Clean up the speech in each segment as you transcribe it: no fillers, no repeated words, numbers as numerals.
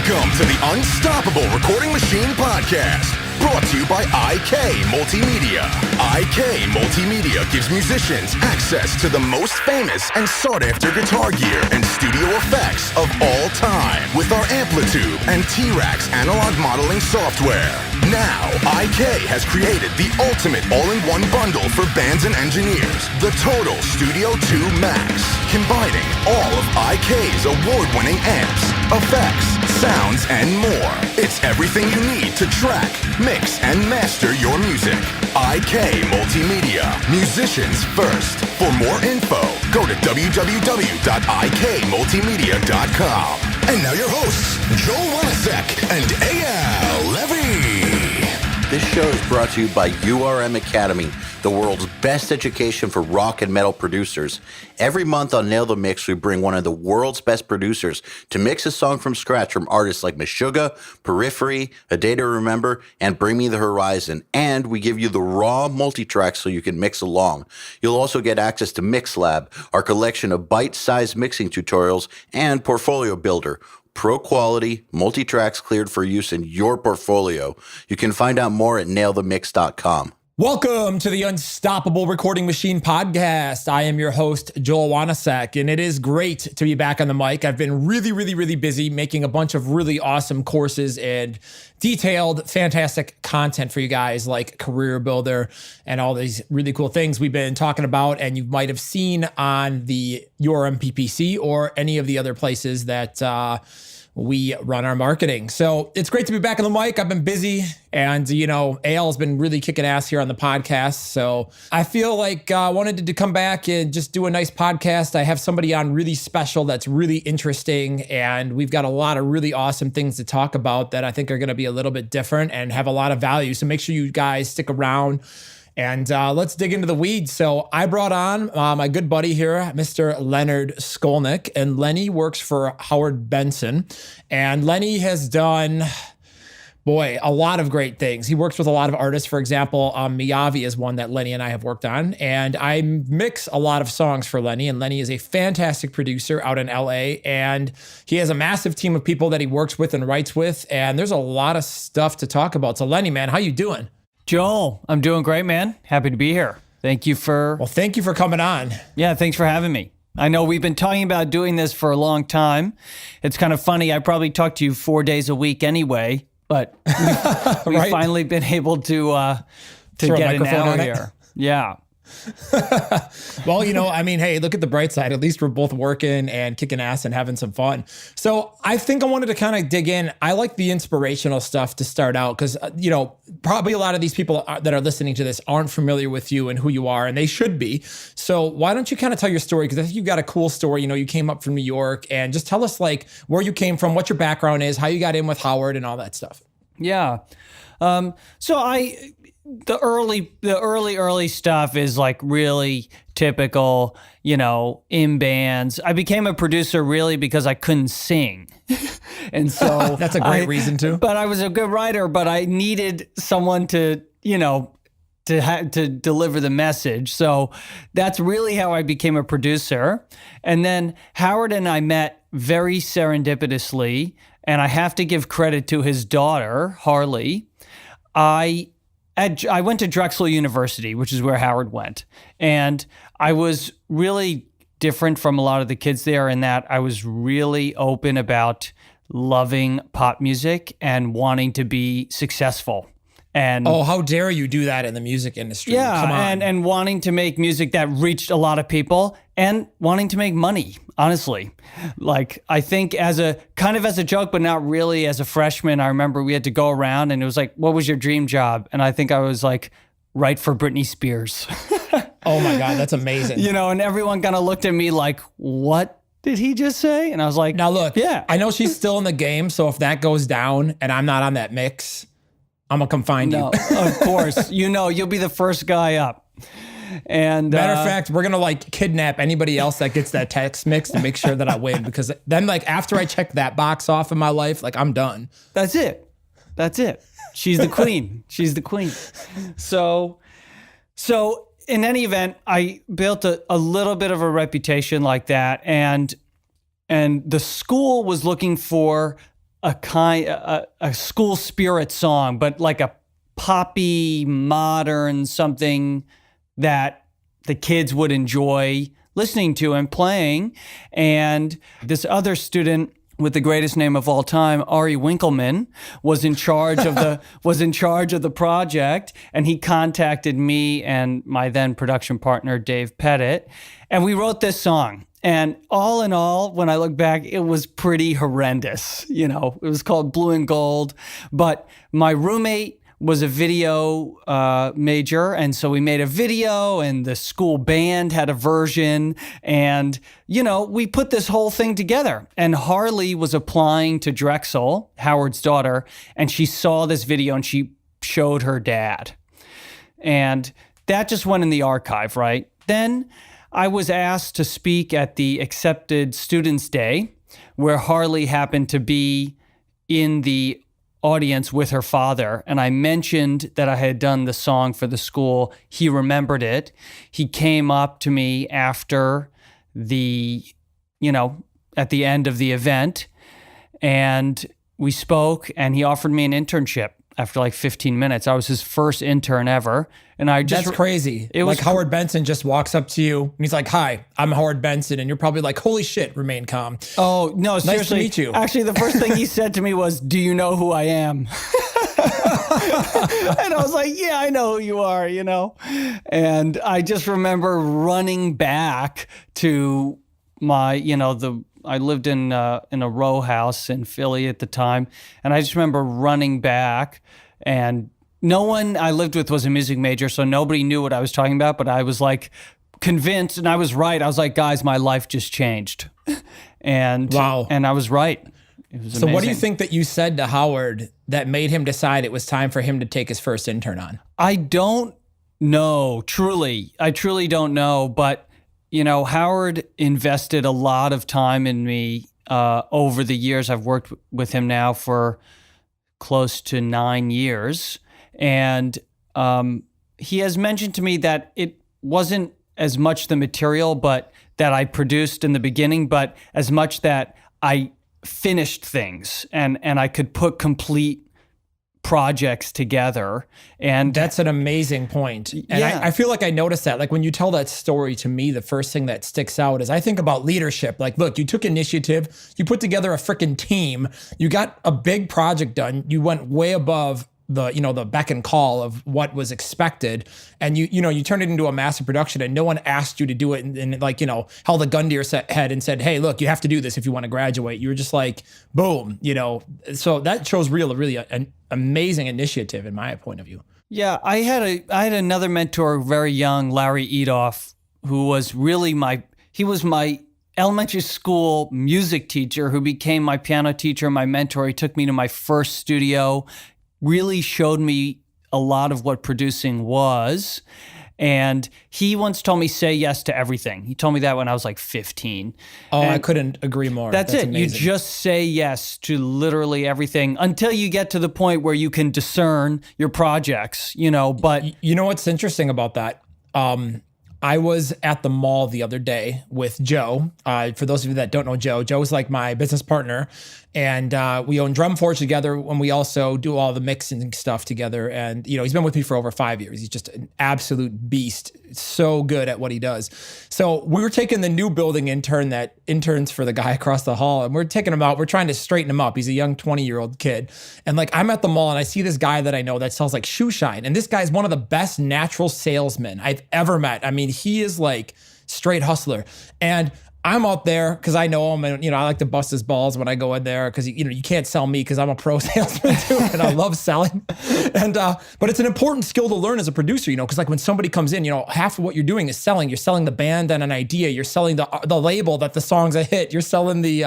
Welcome to the Unstoppable Recording Machine Podcast, brought to you by IK Multimedia. IK Multimedia gives musicians access to the most famous and sought-after guitar gear and studio effects of all time with our Amplitude and T-Rax analog modeling software. Now, IK has created the ultimate all-in-one bundle for bands and engineers, the Total Studio 2 Max, combining all of IK's award-winning amps, effects, sounds, and more. It's everything you need to track, mix, and master your music. IK Multimedia, musicians first. For more info, go to www.ikmultimedia.com. And now your hosts, Joel Wanasek and A.L. Levy. This show is brought to you by URM Academy, the world's best education for rock and metal producers. Every month on Nail the Mix, we bring one of the world's best producers to mix a song from scratch from artists like Meshuggah, Periphery, A Day to Remember, and Bring Me the Horizon. And we give you the raw multi-tracks so you can mix along. You'll also get access to MixLab, our collection of bite-sized mixing tutorials, and Portfolio Builder, pro quality, multi-tracks cleared for use in your portfolio. You can find out more at nailthemix.com. Welcome to the Unstoppable Recording Machine Podcast. I am your host, Joel Wanasek, and it is great to be back on the mic. I've been really busy making a bunch of really awesome courses and detailed, fantastic content for you guys like Career Builder and all these really cool things we've been talking about and you might have seen on the URM PPC or any of the other places that we run our marketing. So it's great to be back on the mic. I've been busy and, AL has been really kicking ass here on the podcast. So I feel like I wanted to come back and just do a nice podcast. I have somebody on really special that's really interesting. And we've got a lot of really awesome things to talk about that I think are going to be a little bit different and have a lot of value. So make sure you guys stick around. And let's dig into the weeds. So I brought on my good buddy here, Mr. Lenny Skolnik. And Lenny works for Howard Benson. And Lenny has done, a lot of great things. He works with a lot of artists. For example, Miyavi is one that Lenny and I have worked on. And I mix a lot of songs for Lenny. And Lenny is a fantastic producer out in LA. And he has a massive team of people that he works with and writes with. And there's a lot of stuff to talk about. So Lenny, man, how you doing? Joel, I'm doing great, man. Happy to be here. Thank you for coming on. Yeah, thanks for having me. I know we've been talking about doing this for a long time. It's kind of funny. I probably talk to you 4 days a week anyway, but we've Right. finally been able to get an hour here. Yeah. Well, hey, look at the bright side. At least we're both working and kicking ass and having some fun. So I think I wanted to kind of dig in. I like the inspirational stuff to start out because, probably a lot of these people that are listening to this aren't familiar with you and who you are, and they should be. So why don't you kind of tell your story? Because I think you've got a cool story. You came up from New York, and just tell us where you came from, what your background is, how you got in with Howard and all that stuff. Yeah. The early stuff is really typical, in bands. I became a producer really because I couldn't sing. And so that's a great reason too. But I was a good writer, but I needed someone to deliver the message. So that's really how I became a producer. And then Howard and I met very serendipitously, and I have to give credit to his daughter, Harley. I went to Drexel University, which is where Howard went. And I was really different from a lot of the kids there in that I was really open about loving pop music and wanting to be successful. And how dare you do that in the music industry? Yeah, come on. And wanting to make music that reached a lot of people and wanting to make money, honestly. I think as a joke, but not really as a freshman, I remember we had to go around and it was what was your dream job? And I think I was write for Britney Spears. Oh my God, that's amazing. And everyone kind of looked at me what did he just say? And I was like, now look, yeah. I know she's still in the game. So if that goes down and I'm not on that mix, I'm going to come find you. Of course. You'll be the first guy up. And matter of fact, we're going to kidnap anybody else that gets that text mix to make sure that I win. Because then after I check that box off in my life, I'm done. That's it. She's the queen. She's the queen. So in any event, I built a little bit of a reputation like that. And the school was looking for a school spirit song, but like a poppy, modern something that the kids would enjoy listening to and playing. And this other student with the greatest name of all time, Ari Winkleman, was in charge of the project, and he contacted me and my then production partner Dave Pettit, and we wrote this song. And all in all, when I look back, it was pretty horrendous. You know, it was called Blue and Gold, but my roommate was a video major, and so we made a video, and the school band had a version, and you know, we put this whole thing together. And Harley was applying to Drexel, Howard's daughter, and she saw this video and she showed her dad, and that just went in the archive, right? Then I was asked to speak at the Accepted Students Day, where Harley happened to be in the audience with her father, and I mentioned that I had done the song for the school. He remembered it. He came up to me after at the end of the event, and we spoke, and he offered me an internship after like 15 minutes. I was his first intern ever. And that's crazy. It was like Howard Benson just walks up to you and he's like, "Hi, I'm Howard Benson." And you're probably like, "Holy shit, remain calm." Oh, no, seriously. Nice to meet you. Actually, the first thing he said to me was, "Do you know who I am?" And I was like, "Yeah, I know who you are, you know." And I just remember running back to my, I lived in a row house in Philly at the time. And I just remember running back, and no one I lived with was a music major, so nobody knew what I was talking about, but I was like convinced, and I was right. I was like, "Guys, my life just changed." And wow. And I was right. It was so amazing. What do you think that you said to Howard that made him decide it was time for him to take his first intern on? I don't know, truly. I truly don't know, but Howard invested a lot of time in me over the years. I've worked with him now for close to 9 years. And he has mentioned to me that it wasn't as much the material but that I produced in the beginning, but as much that I finished things and I could put complete projects together. And that's an amazing point. And yeah. I feel like I noticed that. Like when you tell that story to me, the first thing that sticks out is I think about leadership. Like, look, you took initiative, you put together a freaking team, you got a big project done, you went way above the beck and call of what was expected, and you turned it into a massive production, and no one asked you to do it and held a gun to your head and said, "Hey, look, you have to do this if you want to graduate." You were just like, boom, so that shows really an amazing initiative in my point of view. Yeah, I had another mentor very young, Larry Edoff, who was really my elementary school music teacher, who became my piano teacher, my mentor. He took me to my first studio, really showed me a lot of what producing was. And he once told me, say yes to everything. He told me that when I was like 15. Oh, and I couldn't agree more. That's it. Amazing. You just say yes to literally everything until you get to the point where you can discern your projects, but... You know what's interesting about that? I was at the mall the other day with Joe. For those of you that don't know Joe's like my business partner, and we own Drum Forge together, and we also do all the mixing stuff together. And he's been with me for over 5 years. He's just an absolute beast, so good at what he does. So we were taking the new building intern that interns for the guy across the hall, and we're taking him out. We're trying to straighten him up. He's a young 20-year-old kid, and I'm at the mall, and I see this guy that I know that sells like shoe shine, and this guy's one of the best natural salesmen I've ever met. I mean, he is like straight hustler, and I'm out there because I know him, and I like to bust his balls when I go in there because you can't sell me because I'm a pro salesman too, and I love selling. And but it's an important skill to learn as a producer, because when somebody comes in, half of what you're doing is selling. You're selling the band and an idea. You're selling the label that the song's a hit. You're selling the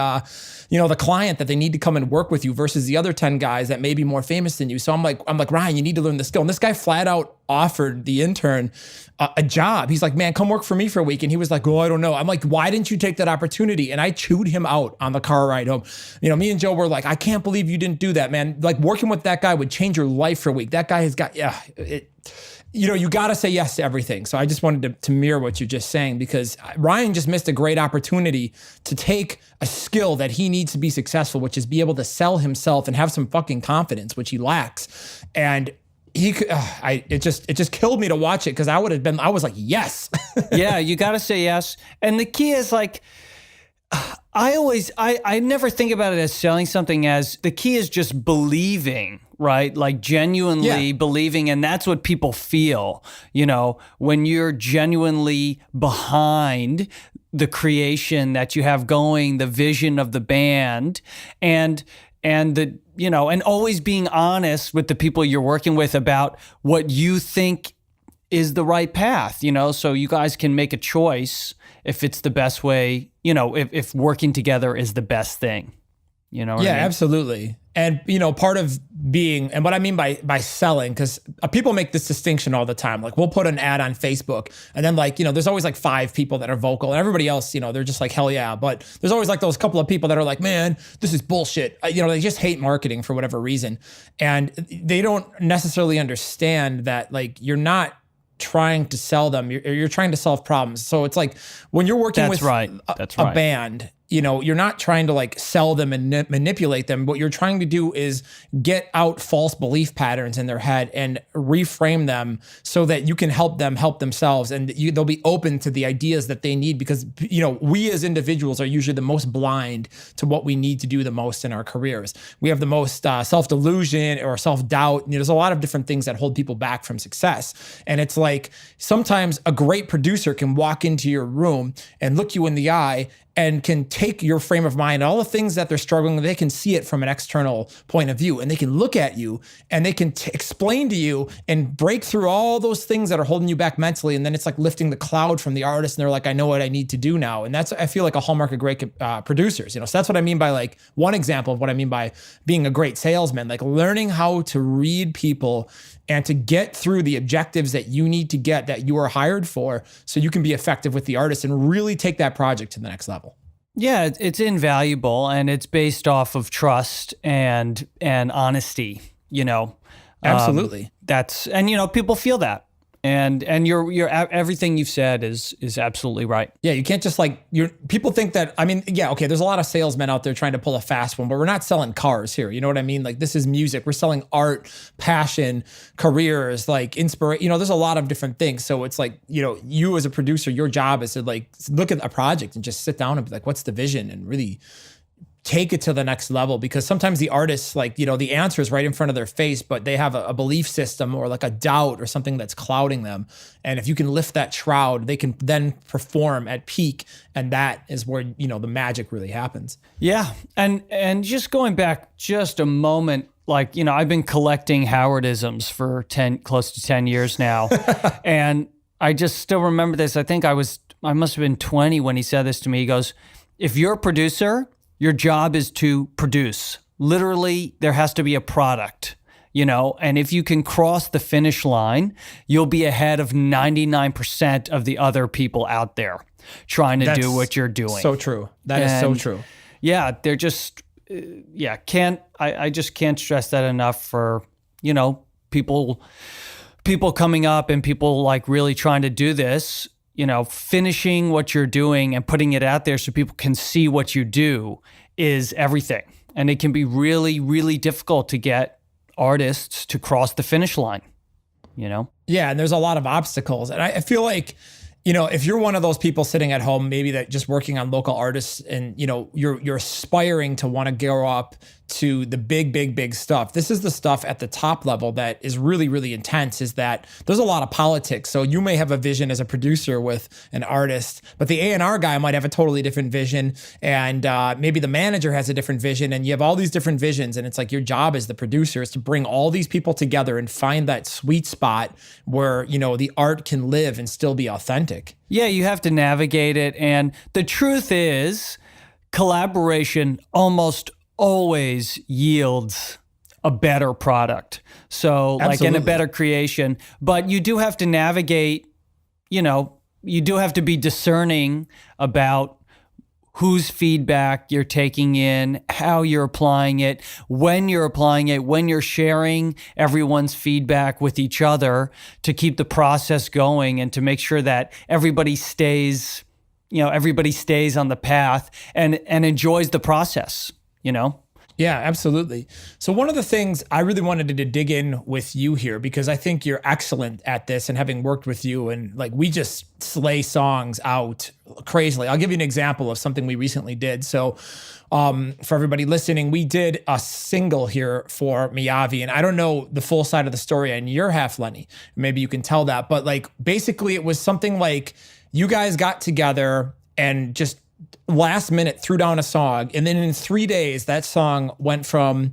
the client that they need to come and work with you versus the other 10 guys that may be more famous than you. So I'm like, Ryan, you need to learn the skill. And this guy flat out offered the intern a job. He's like, "Man, come work for me for a week." And he was like, "Oh, I don't know." I'm like, "Why didn't you take that opportunity?" And I chewed him out on the car ride home. Me and Joe were like, "I can't believe you didn't do that, man. Like working with that guy would change your life for a week." That guy has got, you got to say yes to everything. So I just wanted to mirror what you're just saying, because Ryan just missed a great opportunity to take a skill that he needs to be successful, which is be able to sell himself and have some fucking confidence, which he lacks. And he could, it just killed me to watch it, because I was like, yes. Yeah, you got to say yes. And the key is like, I never think about it as selling something. As the key is just believing, right? Like genuinely believing. And that's what people feel, when you're genuinely behind the creation that you have going, the vision of the band, and always being honest with the people you're working with about what you think is the right path, so you guys can make a choice if it's the best way, if working together is the best thing, what I mean? Absolutely. And, part of being, and what I mean by selling, because people make this distinction all the time. Like, we'll put an ad on Facebook, and then there's always like 5 people that are vocal, and everybody else, they're just like, hell yeah. But there's always like those couple of people that are like, man, this is bullshit. They just hate marketing for whatever reason. And they don't necessarily understand that, like, you're not trying to sell them, you're trying to solve problems. So it's like when you're working with a band, you're not trying to like sell them and manipulate them. What you're trying to do is get out false belief patterns in their head and reframe them so that you can help them help themselves, and they'll be open to the ideas that they need, because we as individuals are usually the most blind to what we need to do the most in our careers. We have the most self-delusion or self-doubt. There's a lot of different things that hold people back from success. And it's like sometimes a great producer can walk into your room and look you in the eye and can take your frame of mind, all the things that they're struggling with, they can see it from an external point of view, and they can look at you and they can explain to you and break through all those things that are holding you back mentally. And then it's like lifting the cloud from the artist, and they're like, I know what I need to do now. And that's, I feel like, a hallmark of great producers, so that's what I mean by, like, one example of what I mean by being a great salesman, like learning how to read people and to get through the objectives that you need to get, that you are hired for, so you can be effective with the artist and really take that project to the next level. Yeah, it's invaluable, and it's based off of trust and honesty. Absolutely. People feel that, and you're everything you've said is absolutely right. Yeah, you can't just people think that, there's a lot of salesmen out there trying to pull a fast one, but we're not selling cars here. You know what I mean? Like, this is music. We're selling art, passion, careers, like inspiration. There's a lot of different things. So it's like, you as a producer, your job is to like look at a project and just sit down and be like, what's the vision, and really take it to the next level. Because sometimes the artists, the answer is right in front of their face, but they have a belief system or like a doubt or something that's clouding them. And if you can lift that shroud, they can then perform at peak. And that is where, the magic really happens. Yeah. And just going back just a moment, I've been collecting Howardisms for close to 10 years now. And I just still remember this. I think I must have been 20 when he said this to me. He goes, if you're a producer, your job is to produce. Literally, there has to be a product, and if you can cross the finish line, you'll be ahead of 99% of the other people out there trying to do what you're doing. So true. That is so true. Yeah, they're just, I just can't stress that enough for, people coming up and people like really trying to do this. Finishing what you're doing and putting it out there so people can see what you do is everything. And it can be really, really difficult to get artists to cross the finish line, Yeah, and there's a lot of obstacles. And I feel like, if you're one of those people sitting at home, maybe that just working on local artists, and, you're aspiring to want to grow up to the big stuff. This is the stuff at the top level that is really, really intense, is that there's a lot of politics. So you may have a vision as a producer with an artist, but the A&R guy might have a totally different vision. And maybe the manager has a different vision, and you have all these different visions. And it's like your job as the producer is to bring all these people together and find that sweet spot where, the art can live and still be authentic. Yeah, you have to navigate it. And the truth is, collaboration almost always yields a better product. So Absolutely. And a better creation, but you do have to navigate, you do have to be discerning about whose feedback you're taking in, how you're applying it, when you're sharing everyone's feedback with each other to keep the process going and to make sure that everybody stays on the path and enjoys the process, Yeah, absolutely. So one of the things I really wanted to dig in with you here, because I think you're excellent at this, and having worked with you, and like we just slay songs out crazily. I'll give you an example of something we recently did. So for everybody listening, we did a single here for Miyavi, and I don't know the full side of the story on your half, Lenny. Maybe you can tell that, but like basically it was something like you guys got together and just last minute threw down a song, and then in 3 days that song went from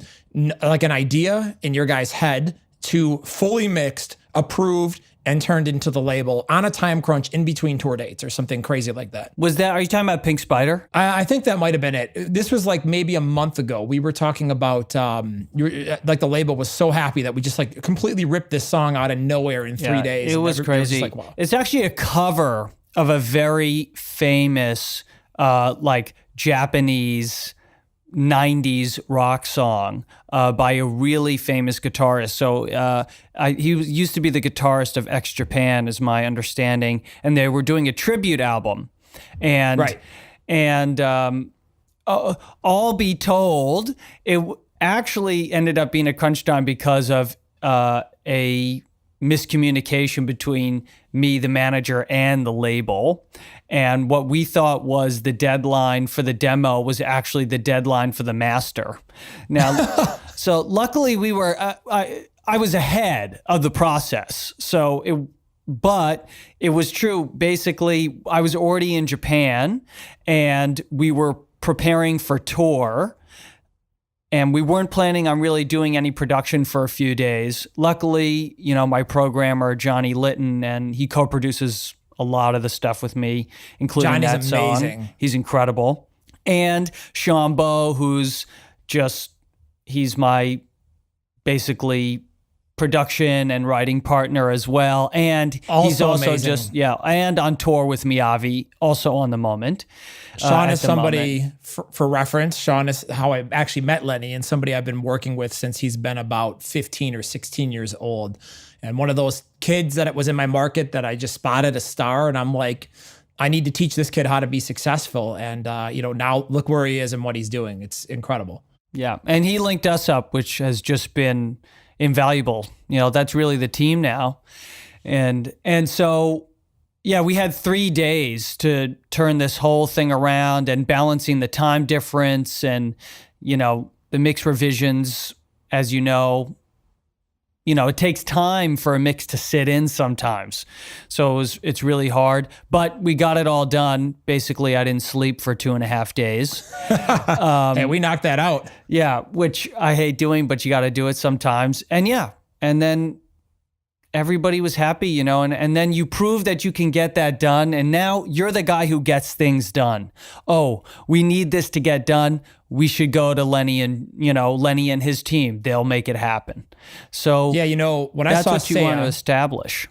like an idea in your guys' head to fully mixed, approved, and turned into the label on a time crunch in between tour dates or something crazy like that. Are you talking about Pink Spider? I think that might have been it. This was like maybe a month ago. We were talking about like the label was so happy that we just like completely ripped this song out of nowhere in 3 days. It was crazy. Like, wow. It's actually a cover of a very famous like Japanese 90s rock song by a really famous guitarist. So he used to be the guitarist of X Japan, is my understanding, and they were doing a tribute album. And right. And all be told, it actually ended up being a crunch time because of a miscommunication between me, the manager, and the label. And what we thought was the deadline for the demo was actually the deadline for the master. Now, so luckily we were, I was ahead of the process. But it was true. Basically, I was already in Japan and we were preparing for tour. And we weren't planning on really doing any production for a few days. Luckily, my programmer, Johnny Litton, and he co-produces a lot of the stuff with me, including Johnny's that song. amazing. He's incredible. And Shambo, he's my basically production and writing partner as well. And he's also amazing. And on tour with Miyavi, also on the moment. Sean is somebody, for reference, Sean is how I actually met Lenny, and somebody I've been working with since he's been about 15 or 16 years old. And one of those kids that it was in my market that I just spotted a star, and I'm like, I need to teach this kid how to be successful. And, now look where he is and what he's doing. It's incredible. Yeah. And he linked us up, which has just been invaluable. That's really the team now. And so, yeah, we had 3 days to turn this whole thing around, and balancing the time difference and, the mix revisions, as it takes time for a mix to sit in sometimes. So it's really hard, but we got it all done. Basically, I didn't sleep for 2.5 days. Hey, we knocked that out. Yeah, which I hate doing, but you got to do it sometimes. And and then everybody was happy, and then you prove that you can get that done. And now you're the guy who gets things done. Oh, we need this to get done. We should go to Lenny and his team. They'll make it happen. So yeah, when I that's saw what you want to establish.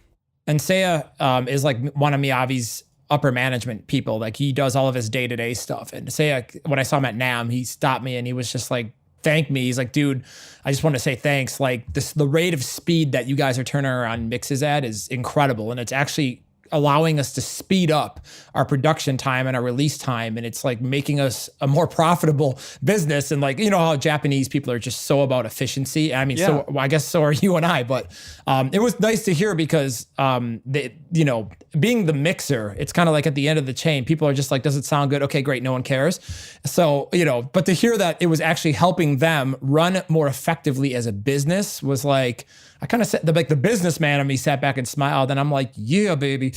And Seiya is like one of Miyavi's upper management people. Like he does all of his day-to-day stuff. And Seiya, when I saw him at NAMM, he stopped me and he was just like, thank me. He's like, dude, I just want to say thanks. Like the rate of speed that you guys are turning around mixes at is incredible. And it's actually allowing us to speed up our production time and our release time. And it's like making us a more profitable business. And like, how Japanese people are just so about efficiency. I mean, So I guess so are you and I, but it was nice to hear because, being the mixer, it's kind of like at the end of the chain, people are just like, does it sound good? Okay, great. No one cares. So, but to hear that it was actually helping them run more effectively as a business was like, I kind of said, the businessman in me sat back and smiled, and I'm like, yeah, baby.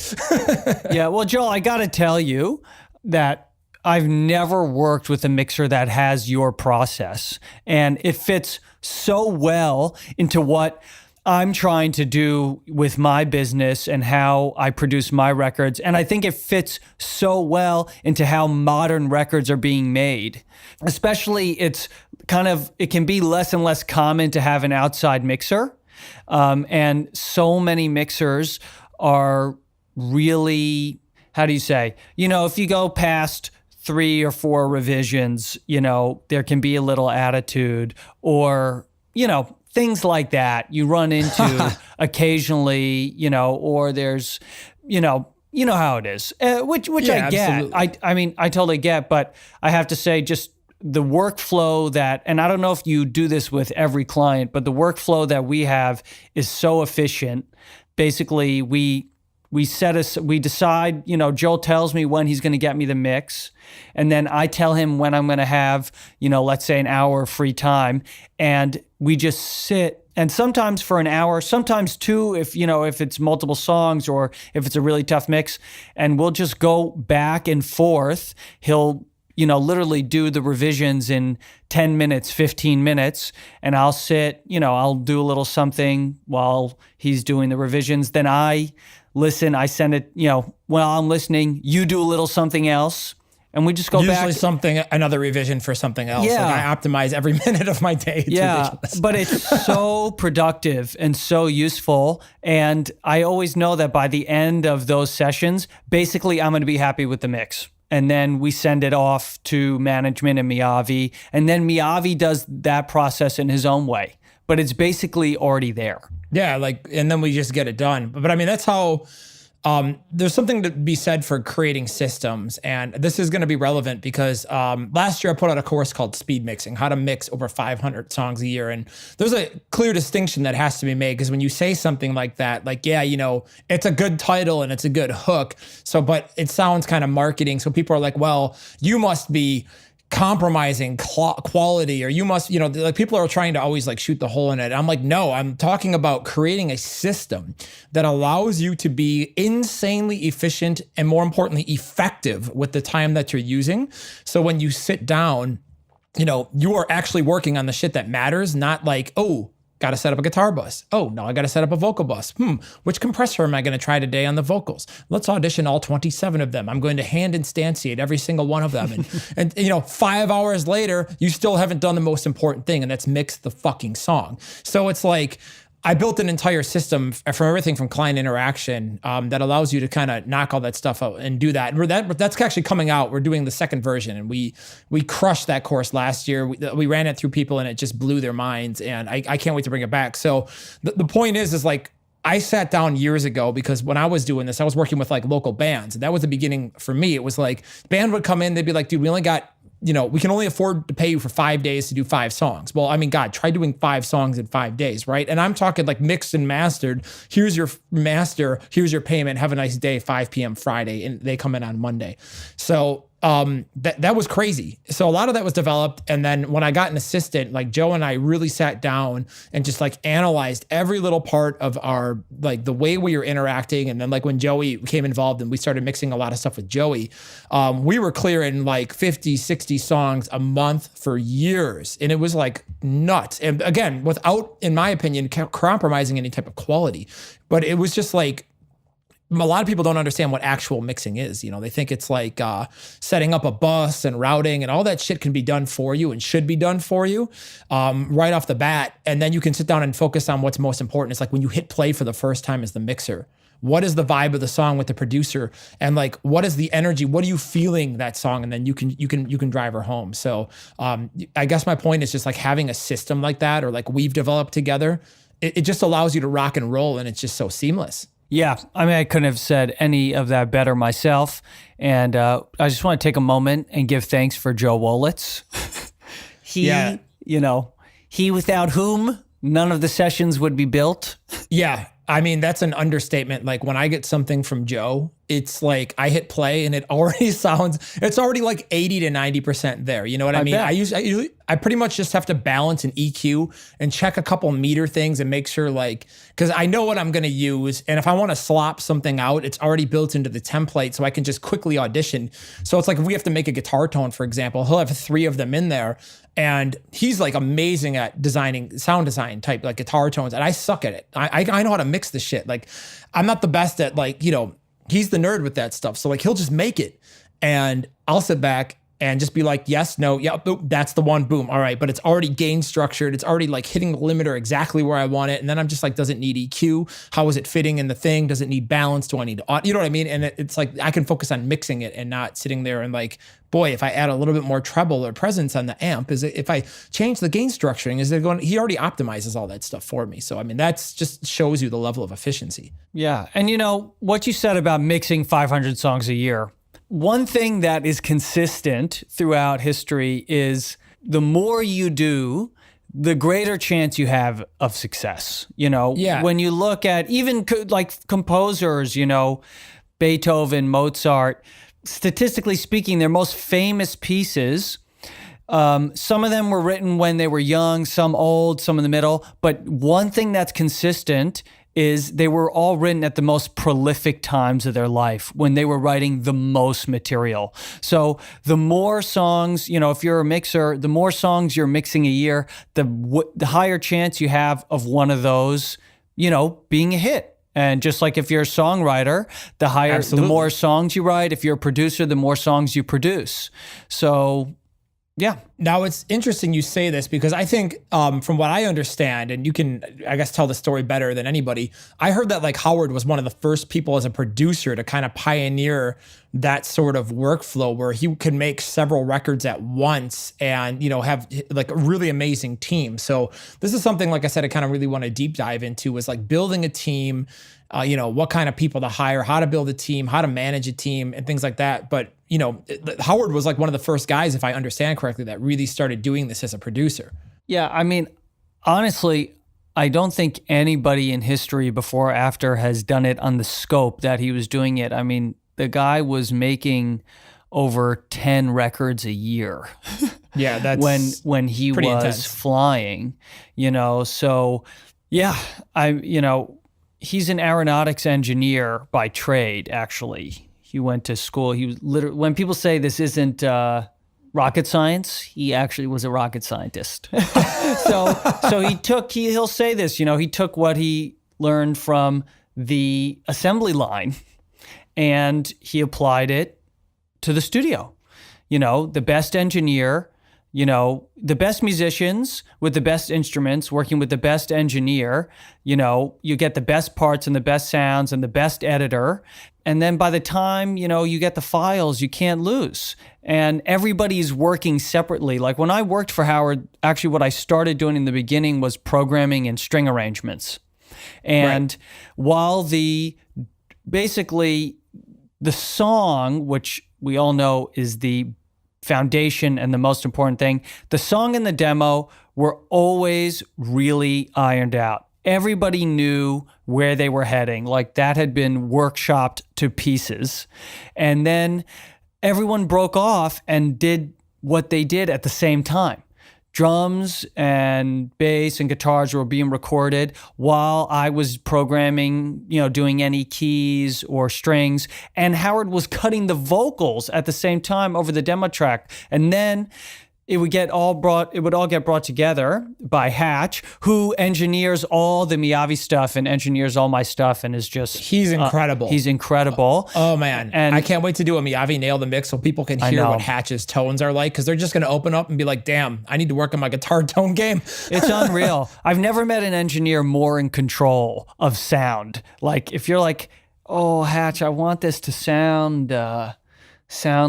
Yeah, well, Joel, I got to tell you that I've never worked with a mixer that has your process, and it fits so well into what I'm trying to do with my business and how I produce my records. And I think it fits so well into how modern records are being made. Especially it can be less and less common to have an outside mixer. And so many mixers are really, how do you say, if you go past 3 or 4 revisions, there can be a little attitude or, things like that you run into occasionally, or there's, how it is, which I get. Absolutely. I mean, I totally get, but I have to say just the workflow that, and I don't know if you do this with every client, but the workflow that we have is so efficient. Basically, we decide, Joel tells me when he's going to get me the mix, and then I tell him when I'm going to have, let's say an hour of free time, and we just sit. And sometimes for an hour, sometimes 2, if it's multiple songs or if it's a really tough mix, and we'll just go back and forth. He'll literally do the revisions in 10 minutes, 15 minutes, and I'll sit, I'll do a little something while he's doing the revisions. Then I listen, I send it, while I'm listening, you do a little something else, and we just go back. Usually another revision for something else. Yeah. Like I optimize every minute of my day. It's ridiculous. But it's so productive and so useful. And I always know that by the end of those sessions, basically I'm going to be happy with the mix. And then we send it off to management and Miyavi. And then Miyavi does that process in his own way. But it's basically already there. Yeah, and then we just get it done. But I mean, that's how, there's something to be said for creating systems. And this is going to be relevant because last year I put out a course called Speed Mixing, how to mix over 500 songs a year. And there's a clear distinction that has to be made because when you say something like that, it's a good title and it's a good hook. So, but it sounds kind of marketing. So people are like, well, you must be compromising quality, or you must, people are trying to always shoot the hole in it. I'm like, no, I'm talking about creating a system that allows you to be insanely efficient and, more importantly, effective with the time that you're using. So when you sit down, you are actually working on the shit that matters, not got to set up a guitar bus. Oh, now I got to set up a vocal bus. Which compressor am I going to try today on the vocals? Let's audition all 27 of them. I'm going to hand instantiate every single one of them. And 5 hours later, you still haven't done the most important thing, and that's mix the fucking song. So it's like, I built an entire system from everything from client interaction that allows you to kind of knock all that stuff out and do that. And that's actually coming out. We're doing the second version, and we crushed that course last year. We ran it through people, and it just blew their minds. And I can't wait to bring it back. So the point is I sat down years ago because when I was doing this, I was working with local bands, and that was the beginning for me. It was band would come in, they'd be like, dude, we only got, we can only afford to pay you for 5 days to do 5 songs. Well, I mean, God, try doing 5 songs in 5 days, right? And I'm talking mixed and mastered. Here's your master. Here's your payment. Have a nice day, 5 p.m. Friday. And they come in on Monday. So that was crazy. So a lot of that was developed. And then when I got an assistant, Joe and I really sat down and just analyzed every little part of our, the way we were interacting. And then when Joey became involved and we started mixing a lot of stuff with Joey, we were clearing 50, 60 songs a month for years. And it was nuts. And again, without, in my opinion, compromising any type of quality, but it was just a lot of people don't understand what actual mixing is. They think it's setting up a bus and routing and all that shit can be done for you and should be done for you right off the bat. And then you can sit down and focus on what's most important. It's when you hit play for the first time as the mixer. What is the vibe of the song with the producer? And what is the energy? What are you feeling that song? And then you can drive her home. So I guess my point is just having a system like that, or we've developed together. It just allows you to rock and roll, and it's just so seamless. Yeah, I mean, I couldn't have said any of that better myself. And I just want to take a moment and give thanks for Joe Wolitz. He without whom none of the sessions would be built. Yeah, I mean, that's an understatement. When I get something from Joe, it's I hit play and it already sounds, it's already 80 to 90% there. You know what I mean? Bet. I pretty much just have to balance an EQ and check a couple meter things and make sure because I know what I'm going to use. And if I want to slop something out, it's already built into the template so I can just quickly audition. So it's if we have to make a guitar tone, for example, he'll have 3 of them in there. And he's amazing at designing sound design type guitar tones. And I suck at it. I know how to mix the shit. I'm not the best at he's the nerd with that stuff. So he'll just make it and I'll sit back and just be like, yes, no, yeah, boom, that's the one, boom. All right. But it's already gain structured. It's already like hitting the limiter exactly where I want it. And then I'm just like, does it need EQ? How is it fitting in the thing? Does it need balance? Do I need, you know what I mean? And it's like, I can focus on mixing it and not sitting there and like, boy, if I add a little bit more treble or presence on the amp, if I change the gain structuring, he already optimizes all that stuff for me. So, I mean, that's just shows you the level of efficiency. Yeah. And you know, what you said about mixing 500 songs a year, one thing that is consistent throughout history is the more you do, the greater chance you have of success. You know, when you look at even like composers, you know, Beethoven, Mozart, statistically speaking, their most famous pieces, some of them were written when they were young, some old, some in the middle. But one thing that's consistent is they were all written at the most prolific times of their life when they were writing the most material. So the more songs, you know, if you're a mixer, the more songs you're mixing a year, the higher chance you have of one of those, you know, being a hit. And just like if you're a songwriter, the more songs you write. If you're a producer, the more songs you produce. So, yeah. Now, it's interesting you say this because I think from what I understand, and you can, I guess, tell the story better than anybody, I heard that like Howard was one of the first people as a producer to kind of pioneer that sort of workflow where he could make several records at once and, you know, have like a really amazing team. So this is something, like I said, I kind of really want to deep dive into was like building a team, you know, what kind of people to hire, how to build a team, how to manage a team and things like that. But, you know, Howard was like one of the first guys, if I understand correctly, that really started doing this as a producer. Yeah, I mean, honestly, I don't think anybody in history before or after has done it on the scope that he was doing it. I mean, the guy was making over 10 records a year. Yeah, that's when he was intense. Flying, you know. So, yeah, he's an aeronautics engineer by trade, actually. He went to school. He was literally, when people say this isn't rocket science, he actually was a rocket scientist. So he'll say this, you know, he took what he learned from the assembly line and he applied it to the studio. You know, the best engineer, you know, the best musicians with the best instruments, working with the best engineer, you know, you get the best parts and the best sounds and the best editor. And then by the time, you know, you get the files, you can't lose. And everybody's working separately. Like when I worked for Howard, actually what I started doing in the beginning was programming and string arrangements. And while basically the song, which we all know is the foundation and the most important thing, the song and the demo were always really ironed out. Everybody knew where they were heading. Like that had been workshopped to pieces. And then everyone broke off and did what they did at the same time. Drums and bass and guitars were being recorded while I was programming, you know, doing any keys or strings. And Howard was cutting the vocals at the same time over the demo track. And then it would all get brought together by Hatch, who engineers all the Miyavi stuff and engineers all my stuff and is just... He's incredible. He's incredible. Oh, man. And I can't wait to do a Miyavi Nail the Mix so people can hear what Hatch's tones are like, because they're just going to open up and be like, damn, I need to work on my guitar tone game. It's unreal. I've never met an engineer more in control of sound. Like, if you're like, oh, Hatch, I want this to sound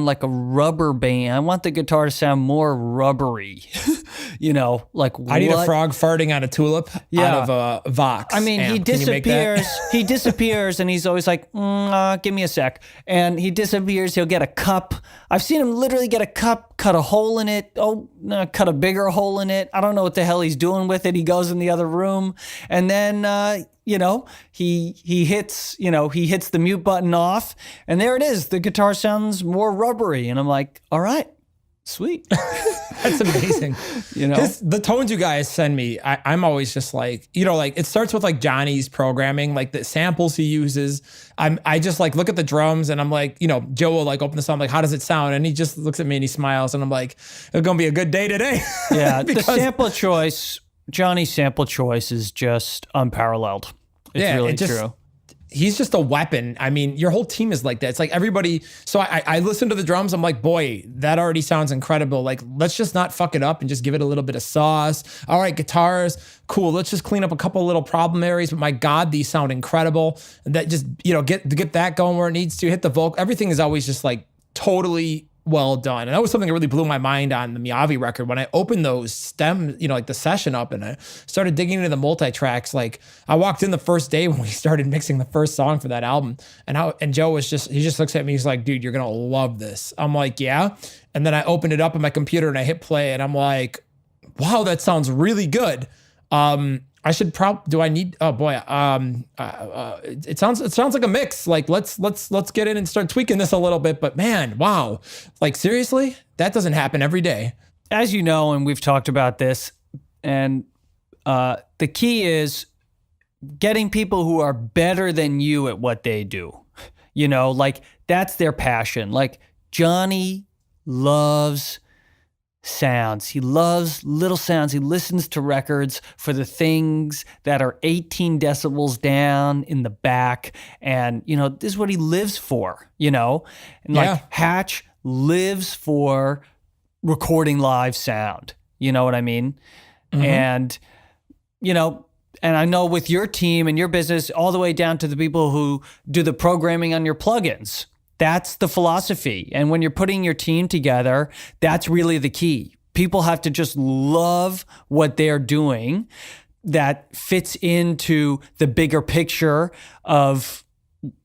like a rubber band. I want the guitar to sound more rubbery. You know, like I need a frog farting on a tulip out of a Vox. I mean, he disappears. He disappears, and he's always like, "Give me a sec." And he disappears. He'll get a cup. I've seen him literally get a cup, cut a hole in it. Cut a bigger hole in it. I don't know what the hell he's doing with it. He goes in the other room, and then you know, he hits the mute button off, and there it is. The guitar sounds more rubbery, and I'm like, all right, sweet. That's amazing. You know, the tones you guys send me, I'm always just like, you know, like it starts with like Johnny's programming, like the samples he uses. I just like look at the drums and I'm like, you know, Joe will like open the song, I'm like, how does it sound? And he just looks at me and he smiles, and I'm like, it's gonna be a good day today. Yeah, the sample choice, Johnny's sample choice is just unparalleled. It's really true. he's just a weapon. I mean, your whole team is like that. It's like everybody. So I listen to the drums. I'm like, boy, that already sounds incredible. Like, let's just not fuck it up and just give it a little bit of sauce. All right, guitars, cool. Let's just clean up a couple little problem areas. But my God, these sound incredible. And that just, get that going where it needs to. Hit the vocal. Everything is always just like totally well done. And that was something that really blew my mind on the Miyavi record. When I opened those stems, like the session up and I started digging into the multi-tracks, like I walked in the first day when we started mixing the first song for that album. And Joe he just looks at me, he's like, dude, you're going to love this. I'm like, yeah. And then I opened it up on my computer and I hit play and I'm like, wow, that sounds really good. I should do I need, oh boy. It sounds like a mix. Like let's get in and start tweaking this a little bit, but man, wow. Like seriously, that doesn't happen every day. As you know, and we've talked about this, and the key is getting people who are better than you at what they do. Like that's their passion. Like Johnny loves sounds. He loves little sounds. He listens to records for the things that are 18 decibels down in the back. And, this is what he lives for, And like Hatch lives for recording live sound. You know what I mean? Mm-hmm. And, and I know with your team and your business, all the way down to the people who do the programming on your plugins, that's the philosophy. And when you're putting your team together, that's really the key. People have to just love what they're doing that fits into the bigger picture of,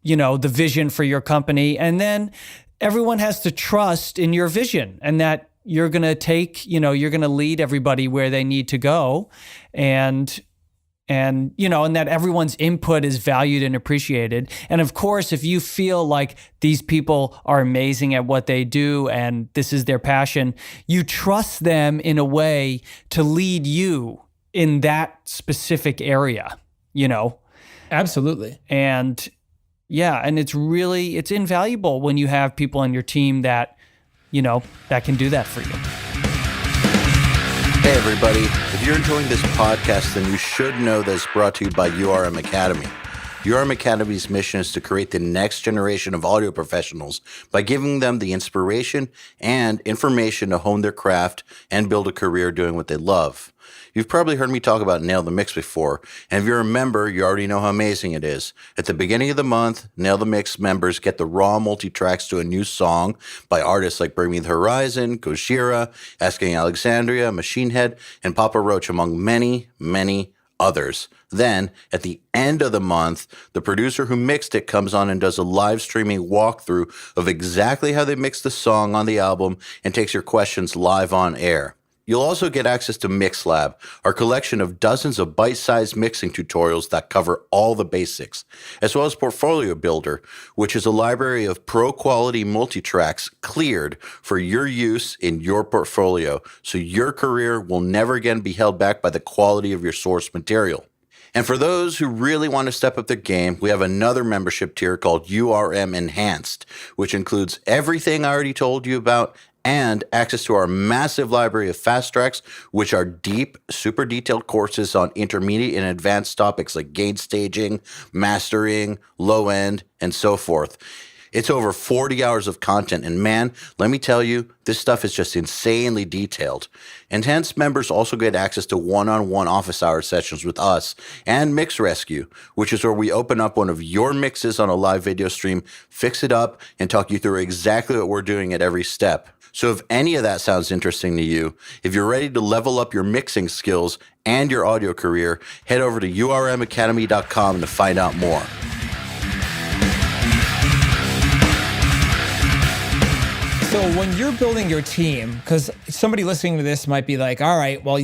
the vision for your company. And then everyone has to trust in your vision and that you're going to you're going to lead everybody where they need to go. And that everyone's input is valued and appreciated. And of course, if you feel like these people are amazing at what they do and this is their passion, you trust them in a way to lead you in that specific area, Absolutely. And and it's invaluable when you have people on your team that, that can do that for you. Hey everybody, if you're enjoying this podcast, then you should know that it's brought to you by URM Academy. URM Academy's mission is to create the next generation of audio professionals by giving them the inspiration and information to hone their craft and build a career doing what they love. You've probably heard me talk about Nail the Mix before, and if you're a member, you already know how amazing it is. At the beginning of the month, Nail the Mix members get the raw multi-tracks to a new song by artists like Bring Me the Horizon, Gojira, Asking Alexandria, Machine Head, and Papa Roach, among many, many others. Then, at the end of the month, the producer who mixed it comes on and does a live streaming walkthrough of exactly how they mixed the song on the album and takes your questions live on air. You'll also get access to MixLab, our collection of dozens of bite-sized mixing tutorials that cover all the basics, as well as Portfolio Builder, which is a library of pro-quality multi-tracks cleared for your use in your portfolio, so your career will never again be held back by the quality of your source material. And for those who really want to step up their game, we have another membership tier called URM Enhanced, which includes everything I already told you about and access to our massive library of fast tracks, which are deep, super detailed courses on intermediate and advanced topics like gain staging, mastering, low end, and so forth. It's over 40 hours of content, and man, let me tell you, this stuff is just insanely detailed. Enhanced members also get access to one-on-one office hour sessions with us and Mix Rescue, which is where we open up one of your mixes on a live video stream, fix it up, and talk you through exactly what we're doing at every step. So if any of that sounds interesting to you, if you're ready to level up your mixing skills and your audio career, head over to urmacademy.com to find out more. So when you're building your team, because somebody listening to this might be like, all right, well,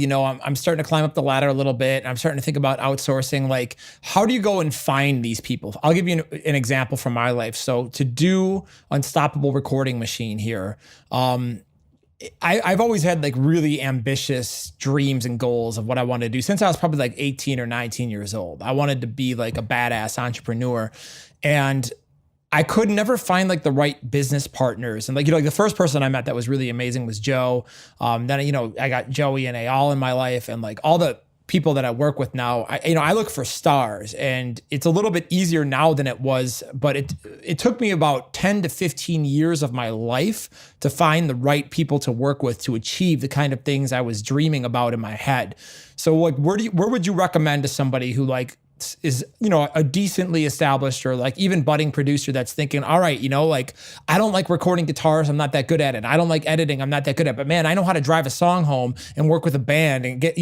I'm starting to climb up the ladder a little bit. I'm starting to think about outsourcing. Like, how do you go and find these people? I'll give you an example from my life. So to do Unstoppable Recording Machine here, I've always had like really ambitious dreams and goals of what I wanted to do since I was probably like 18 or 19 years old. I wanted to be like a badass entrepreneur, and I could never find like the right business partners. And like the first person I met that was really amazing was Joe. Then, I got Joey and Ayal in my life, and like all the people that I work with now, I look for stars, and it's a little bit easier now than it was, but it took me about 10 to 15 years of my life to find the right people to work with to achieve the kind of things I was dreaming about in my head. So like, where would you recommend to somebody who like is, a decently established or like even budding producer that's thinking, all right, like I don't like recording guitars, I'm not that good at it. I don't like editing, I'm not that good at it. But man, I know how to drive a song home and work with a band and get,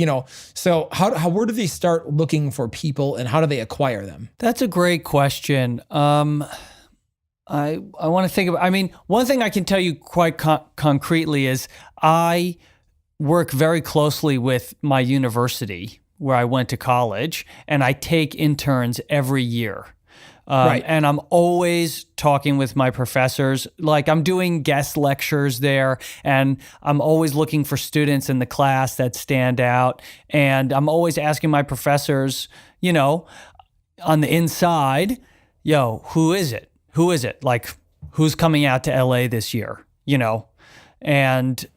So where do they start looking for people and how do they acquire them? That's a great question. I want to think about, one thing I can tell you quite concretely is I work very closely with my university where I went to college, and I take interns every year. Right. And I'm always talking with my professors. Like I'm doing guest lectures there, and I'm always looking for students in the class that stand out. And I'm always asking my professors, on the inside, who is it? Who is it? Like, who's coming out to LA this year? And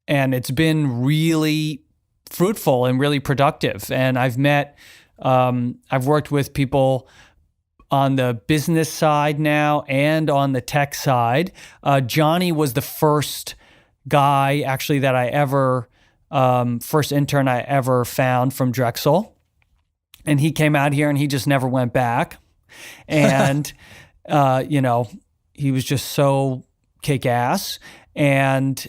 it's been really fruitful and really productive. And I've worked with people on the business side now and on the tech side. Johnny was the first guy actually that I ever, first intern I ever found from Drexel. And he came out here and he just never went back. And, he was just so kick-ass. And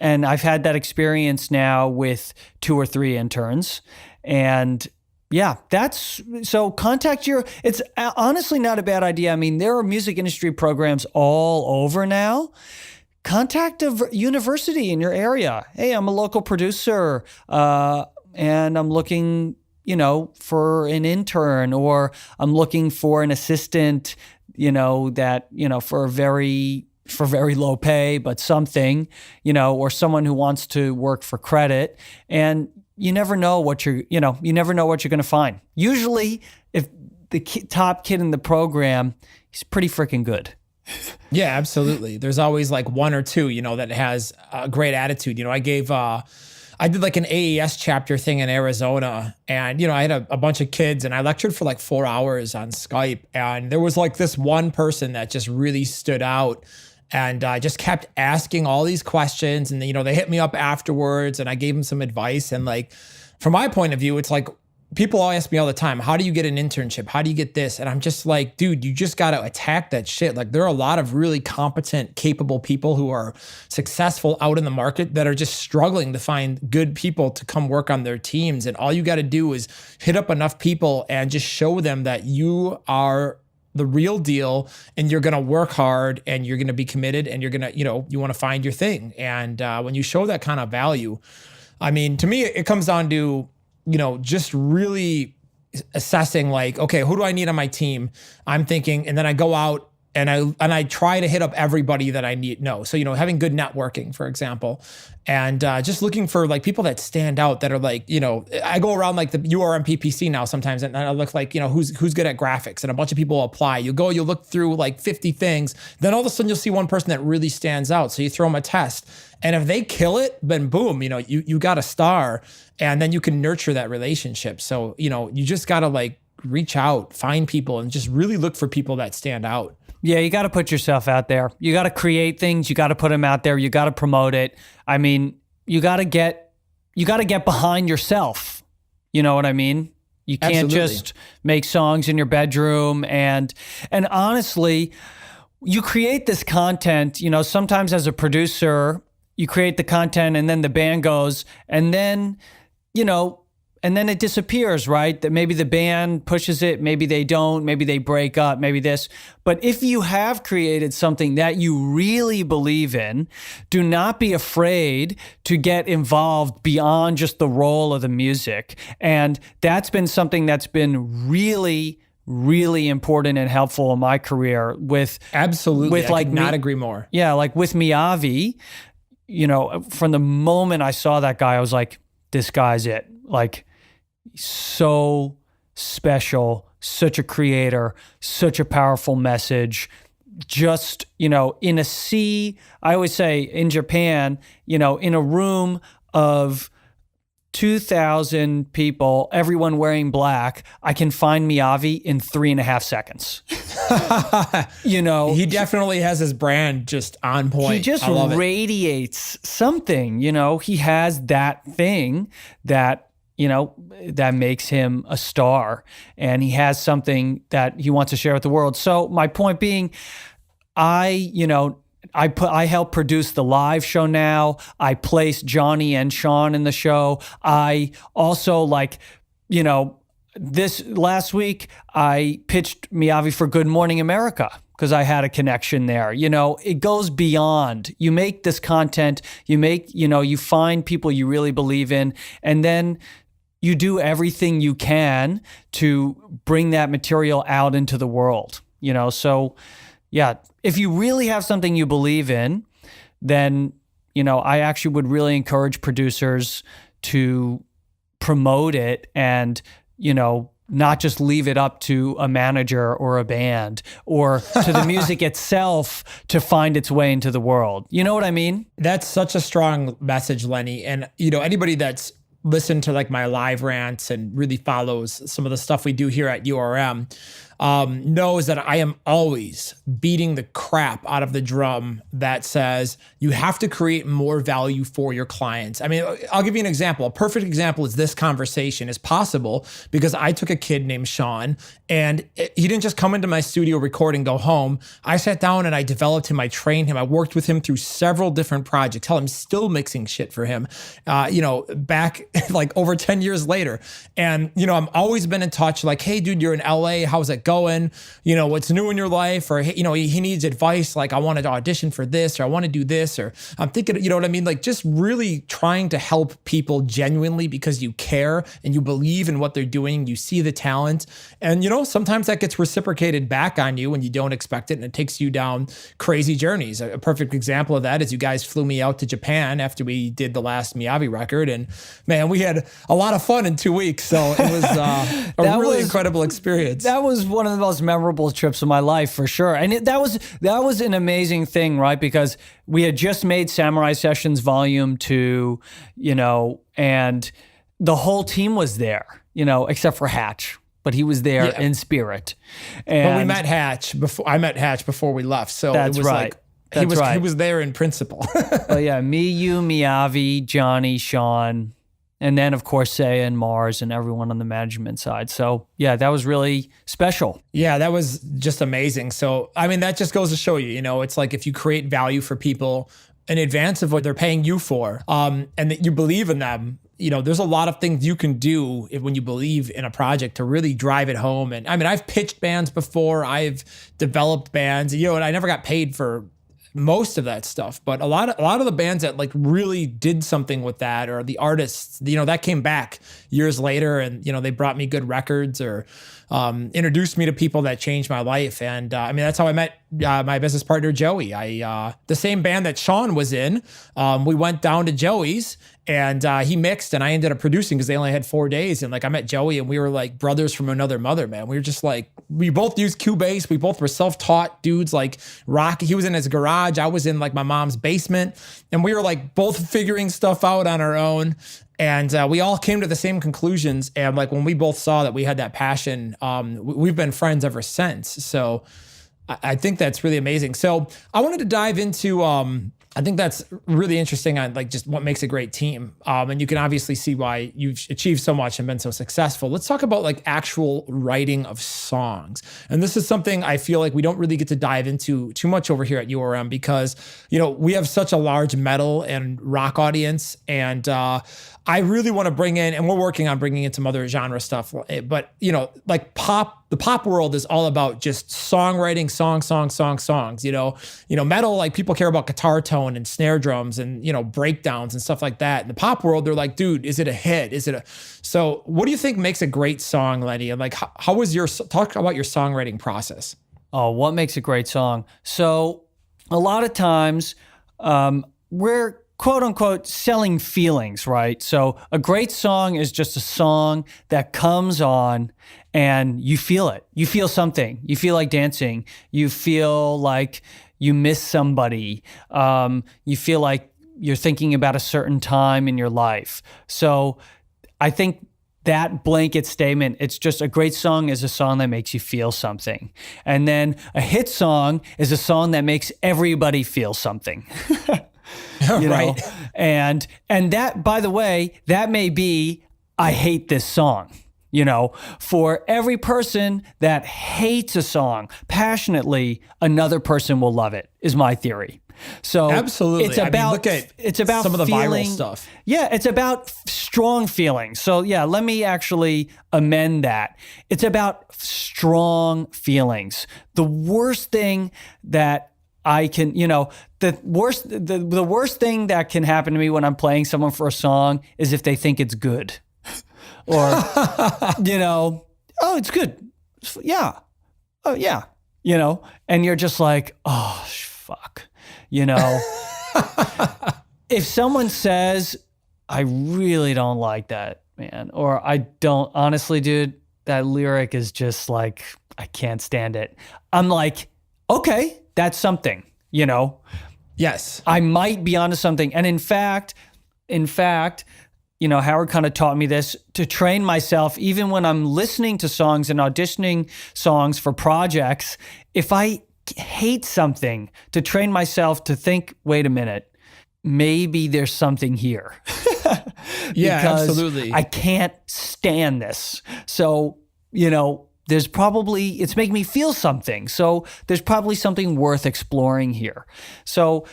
and I've had that experience now with 2 or 3 interns. And so it's honestly not a bad idea. There are music industry programs all over now. Contact a university in your area. Hey, I'm a local producer and I'm looking, for an intern, or I'm looking for an assistant, for very low pay, but something, or someone who wants to work for credit. And you never know what you're going to find. Usually, if the top kid in the program, he's pretty freaking good. Yeah, absolutely. There's always like 1 or 2, that has a great attitude. I did like an AES chapter thing in Arizona, and, I had a bunch of kids, and I lectured for like 4 hours on Skype. And there was like this one person that just really stood out. And I just kept asking all these questions, and they hit me up afterwards, and I gave them some advice. And like, from my point of view, it's like people all ask me all the time, how do you get an internship? How do you get this? And I'm just like, dude, you just got to attack that shit. Like, there are a lot of really competent, capable people who are successful out in the market that are just struggling to find good people to come work on their teams. And all you got to do is hit up enough people and just show them that you are the real deal, and you're going to work hard, and you're going to be committed, and you're going to, you want to find your thing. And when you show that kind of value, to me, it comes down to, just really assessing like, okay, who do I need on my team? I'm thinking, and then I go out and I try to hit up everybody that I know. So, having good networking, for example, and just looking for like people that stand out, that are like, I go around like the URM PPC now sometimes, and I look like, who's good at graphics, and a bunch of people apply. You'll look through like 50 things. Then all of a sudden you'll see one person that really stands out. So you throw them a test, and if they kill it, then boom, you got a star, and then you can nurture that relationship. So, you just got to like reach out, find people, and just really look for people that stand out. Yeah, you got to put yourself out there. You got to create things. You got to put them out there. You got to promote it. You got to get behind yourself. You know what I mean? You can't Absolutely. just make songs in your bedroom. And honestly, you create this content, sometimes as a producer, you create the content and then the band goes, and then, and then it disappears, right? That maybe the band pushes it, maybe they don't, maybe they break up, maybe this. But if you have created something that you really believe in, do not be afraid to get involved beyond just the role of the music. And that's been something that's been really, really important and helpful in my career with Absolutely. With I could not agree more. Yeah, like with Miyavi, from the moment I saw that guy, I was like, this guy's it. Like, so special, such a creator, such a powerful message. Just, in a sea, I always say in Japan, in a room of 2,000 people, everyone wearing black, I can find Miyavi in 3.5 seconds. He definitely has his brand just on point. He just I love radiates something, he has that thing that, that makes him a star, and he has something that he wants to share with the world. So my point being, I help produce the live show now. I place Johnny and Sean in the show. I also this last week, I pitched Miyavi for Good Morning America because I had a connection there. It goes beyond. You make this content, you find people you really believe in, and then you do everything you can to bring that material out into the world. So yeah, if you really have something you believe in, then, I actually would really encourage producers to promote it and, not just leave it up to a manager or a band or to the music itself to find its way into the world. You know what I mean? That's such a strong message, Lenny. And, anybody that's listened to my live rants and really follows some of the stuff we do here at URM, knows that I am always beating the crap out of the drum that says you have to create more value for your clients. I mean, I'll give you an example. A perfect example is this conversation is possible because I took a kid named Sean, and he didn't just come into my studio, record, and go home. I sat down and I developed him. I trained him. I worked with him through several different projects. Hell, I'm still mixing shit for him, back over 10 years later. And, I've always been in touch hey, dude, you're in LA. How's it going? What's new in your life? Or, he needs advice. I wanted to audition for this, or I want to do this, or I'm thinking, you know what I mean? Just really trying to help people genuinely because you care and you believe in what they're doing. You see the talent, and, sometimes that gets reciprocated back on you when you don't expect it. And it takes you down crazy journeys. A perfect example of that is you guys flew me out to Japan after we did the last Miyavi record. And man, we had a lot of fun in 2 weeks. So it was a really incredible experience. That was one of the most memorable trips of my life for sure. And that was an amazing thing, right? Because we had just made Samurai Sessions Volume 2, and the whole team was there, except for Hatch. But he was there in spirit. And but we met Hatch before. I met Hatch before we left. So that's it was right. He was there in principle. Oh yeah, me, you, Miyavi, Johnny, Sean, and then of course Saya and Mars and everyone on the management side. So yeah, that was really special. Yeah, that was just amazing. So I mean, that just goes to show you, it's if you create value for people in advance of what they're paying you for, and that you believe in them. There's a lot of things you can do when you believe in a project to really drive it home. And I mean, I've pitched bands before, I've developed bands, and I never got paid for most of that stuff, but a lot of the bands that really did something with that, or the artists, that came back years later, and they brought me good records or introduced me to people that changed my life. And I mean, that's how I met my business partner Joey. The same band that Sean was in, we went down to Joey's, and he mixed, and I ended up producing because they only had 4 days. And I met Joey, and we were like brothers from another mother, man. We were just we both used Cubase. We both were self-taught dudes, rock. He was in his garage. I was in my mom's basement, and we were both figuring stuff out on our own. And we all came to the same conclusions. And when we both saw that we had that passion, we've been friends ever since. So I think that's really amazing. So I wanted to dive into, I think that's really interesting on just what makes a great team. And you can obviously see why you've achieved so much and been so successful. Let's talk about actual writing of songs. And this is something I feel we don't really get to dive into too much over here at URM because, we have such a large metal and rock audience. And I really want to bring in, and we're working on bringing in some other genre stuff, but the pop world is all about just songwriting, songs. Metal, people care about guitar tone and snare drums and, breakdowns and stuff like that. In the pop world, they're dude, is it a hit? So what do you think makes a great song, Lenny? And how was talk about your songwriting process? Oh, what makes a great song? So a lot of times we're quote unquote selling feelings, right? So a great song is just a song that comes on and you feel it. You feel something. You feel like dancing. You feel like you miss somebody. You feel like you're thinking about a certain time in your life. So I think that blanket statement, it's just a great song is a song that makes you feel something. And then a hit song is a song that makes everybody feel something. You know? Right. And that, by the way, that may be, I hate this song. You know, for every person that hates a song passionately, another person will love it, is my theory. So absolutely, it's about, look at it's about some of the feeling, viral stuff. Yeah, it's about strong feelings. So yeah, let me actually amend that. It's about strong feelings. The worst thing that I can, you know, the worst thing that can happen to me when I'm playing someone for a song is if they think it's good. Or, you know, oh, it's good. Yeah. Oh, yeah. You know, and you're just like, oh, fuck. You know, if someone says, I really don't like that, man, or I don't, honestly, dude, that lyric is just like, I can't stand it. I'm like, okay, that's something, you know? Yes. I might be onto something. And in fact, you know, Howard kind of taught me this to train myself, even when I'm listening to songs and auditioning songs for projects, if I hate something, to train myself to think, wait a minute, maybe there's something here. Yeah, because absolutely. I can't stand this. So, you know, there's probably, it's making me feel something. So there's probably something worth exploring here. So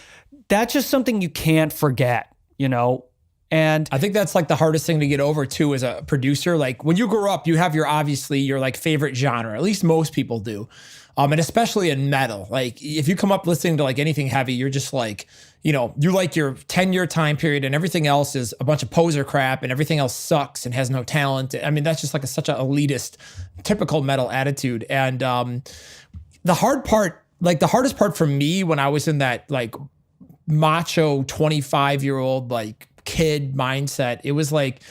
that's just something you can't forget, you know? And I think that's like the hardest thing to get over too as a producer. Like when you grow up, you have obviously your like favorite genre, at least most people do. And especially in metal, like if you come up listening to like anything heavy, you're just like, you know, you like your 10-year time period and everything else is a bunch of poser crap and everything else sucks and has no talent. I mean, that's just like such an elitist, typical metal attitude. And the hardest part for me when I was in that like macho 25-year-old like kid mindset, it was like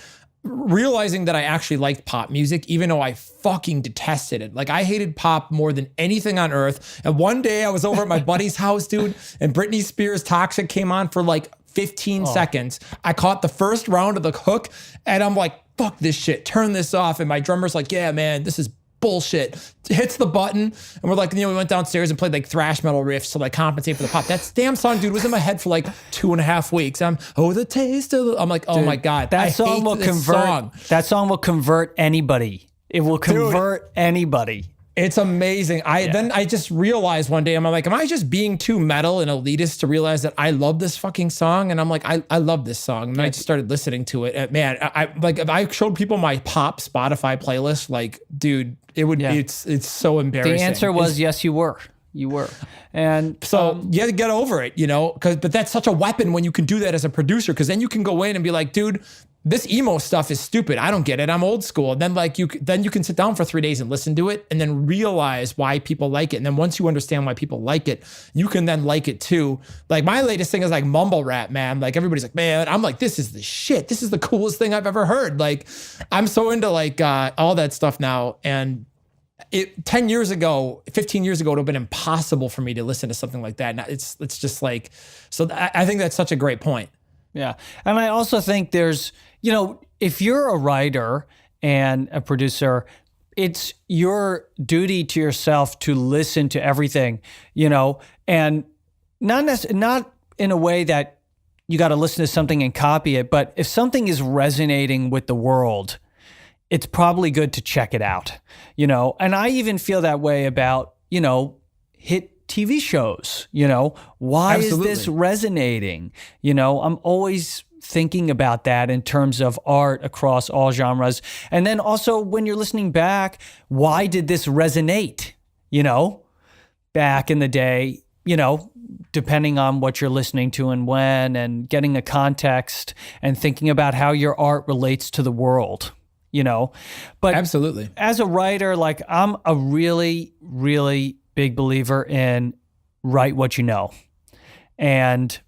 realizing that I actually liked pop music, even though I fucking detested it. Like I hated pop more than anything on earth. And one day I was over at my buddy's house, dude, and Britney Spears' Toxic came on for like 15 seconds. I caught the first round of the hook and I'm like, fuck this shit, turn this off. And my drummer's like, yeah, man, this is bullshit. Hits the button. And we're like, you know, we went downstairs and played like thrash metal riffs to like compensate for the pop. That damn song, dude, was in my head for like 2.5 weeks. I'm the taste of I'm like, oh my God. That song will convert. That song will convert anybody. It will convert anybody. It's amazing. Then I just realized one day, I'm like, am I just being too metal and elitist to realize that I love this fucking song? And I'm like, I love this song. And I just started listening to it. And man, I like if I showed people my pop Spotify playlist, like, dude, it would it's so embarrassing. The answer was yes, you were. You were. And so you have to get over it, you know, but that's such a weapon when you can do that as a producer, because then you can go in and be like, dude, this emo stuff is stupid. I don't get it. I'm old school. And then like you can sit down for 3 days and listen to it and then realize why people like it. And then once you understand why people like it, you can then like it too. Like my latest thing is like mumble rap, man. Like everybody's like, man, I'm like, this is the shit. This is the coolest thing I've ever heard. Like I'm so into like all that stuff now. And 10 years ago, 15 years ago, it would have been impossible for me to listen to something like that. Now it's just like, so I think that's such a great point. Yeah. And I also think there's, you know, if you're a writer and a producer, it's your duty to yourself to listen to everything, you know, and not in a way that you got to listen to something and copy it, but if something is resonating with the world, it's probably good to check it out, you know. And I even feel that way about, you know, hit TV shows, you know. Why Absolutely. is this resonating? You know, I'm always thinking about that in terms of art across all genres. And then also when you're listening back, why did this resonate? You know, back in the day, you know, depending on what you're listening to and when, and getting a context and thinking about how your art relates to the world. You know, but absolutely, as a writer, like I'm a really, really big believer in write what you know. And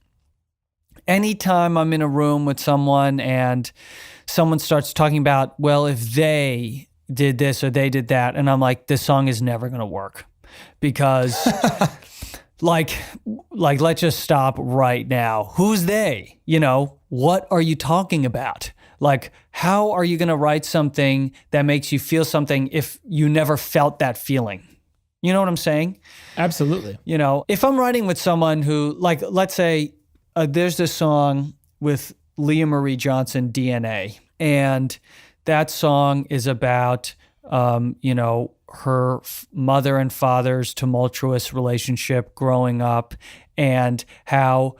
anytime I'm in a room with someone and someone starts talking about, well, if they did this or they did that, and I'm like, this song is never going to work because like, let's just stop right now. Who's they? You know, what are you talking about? Like, how are you going to write something that makes you feel something if you never felt that feeling? You know what I'm saying? Absolutely. You know, if I'm writing with someone who, like, let's say there's this song with Leah Marie Johnson, DNA, and that song is about, her mother and father's tumultuous relationship growing up, and how,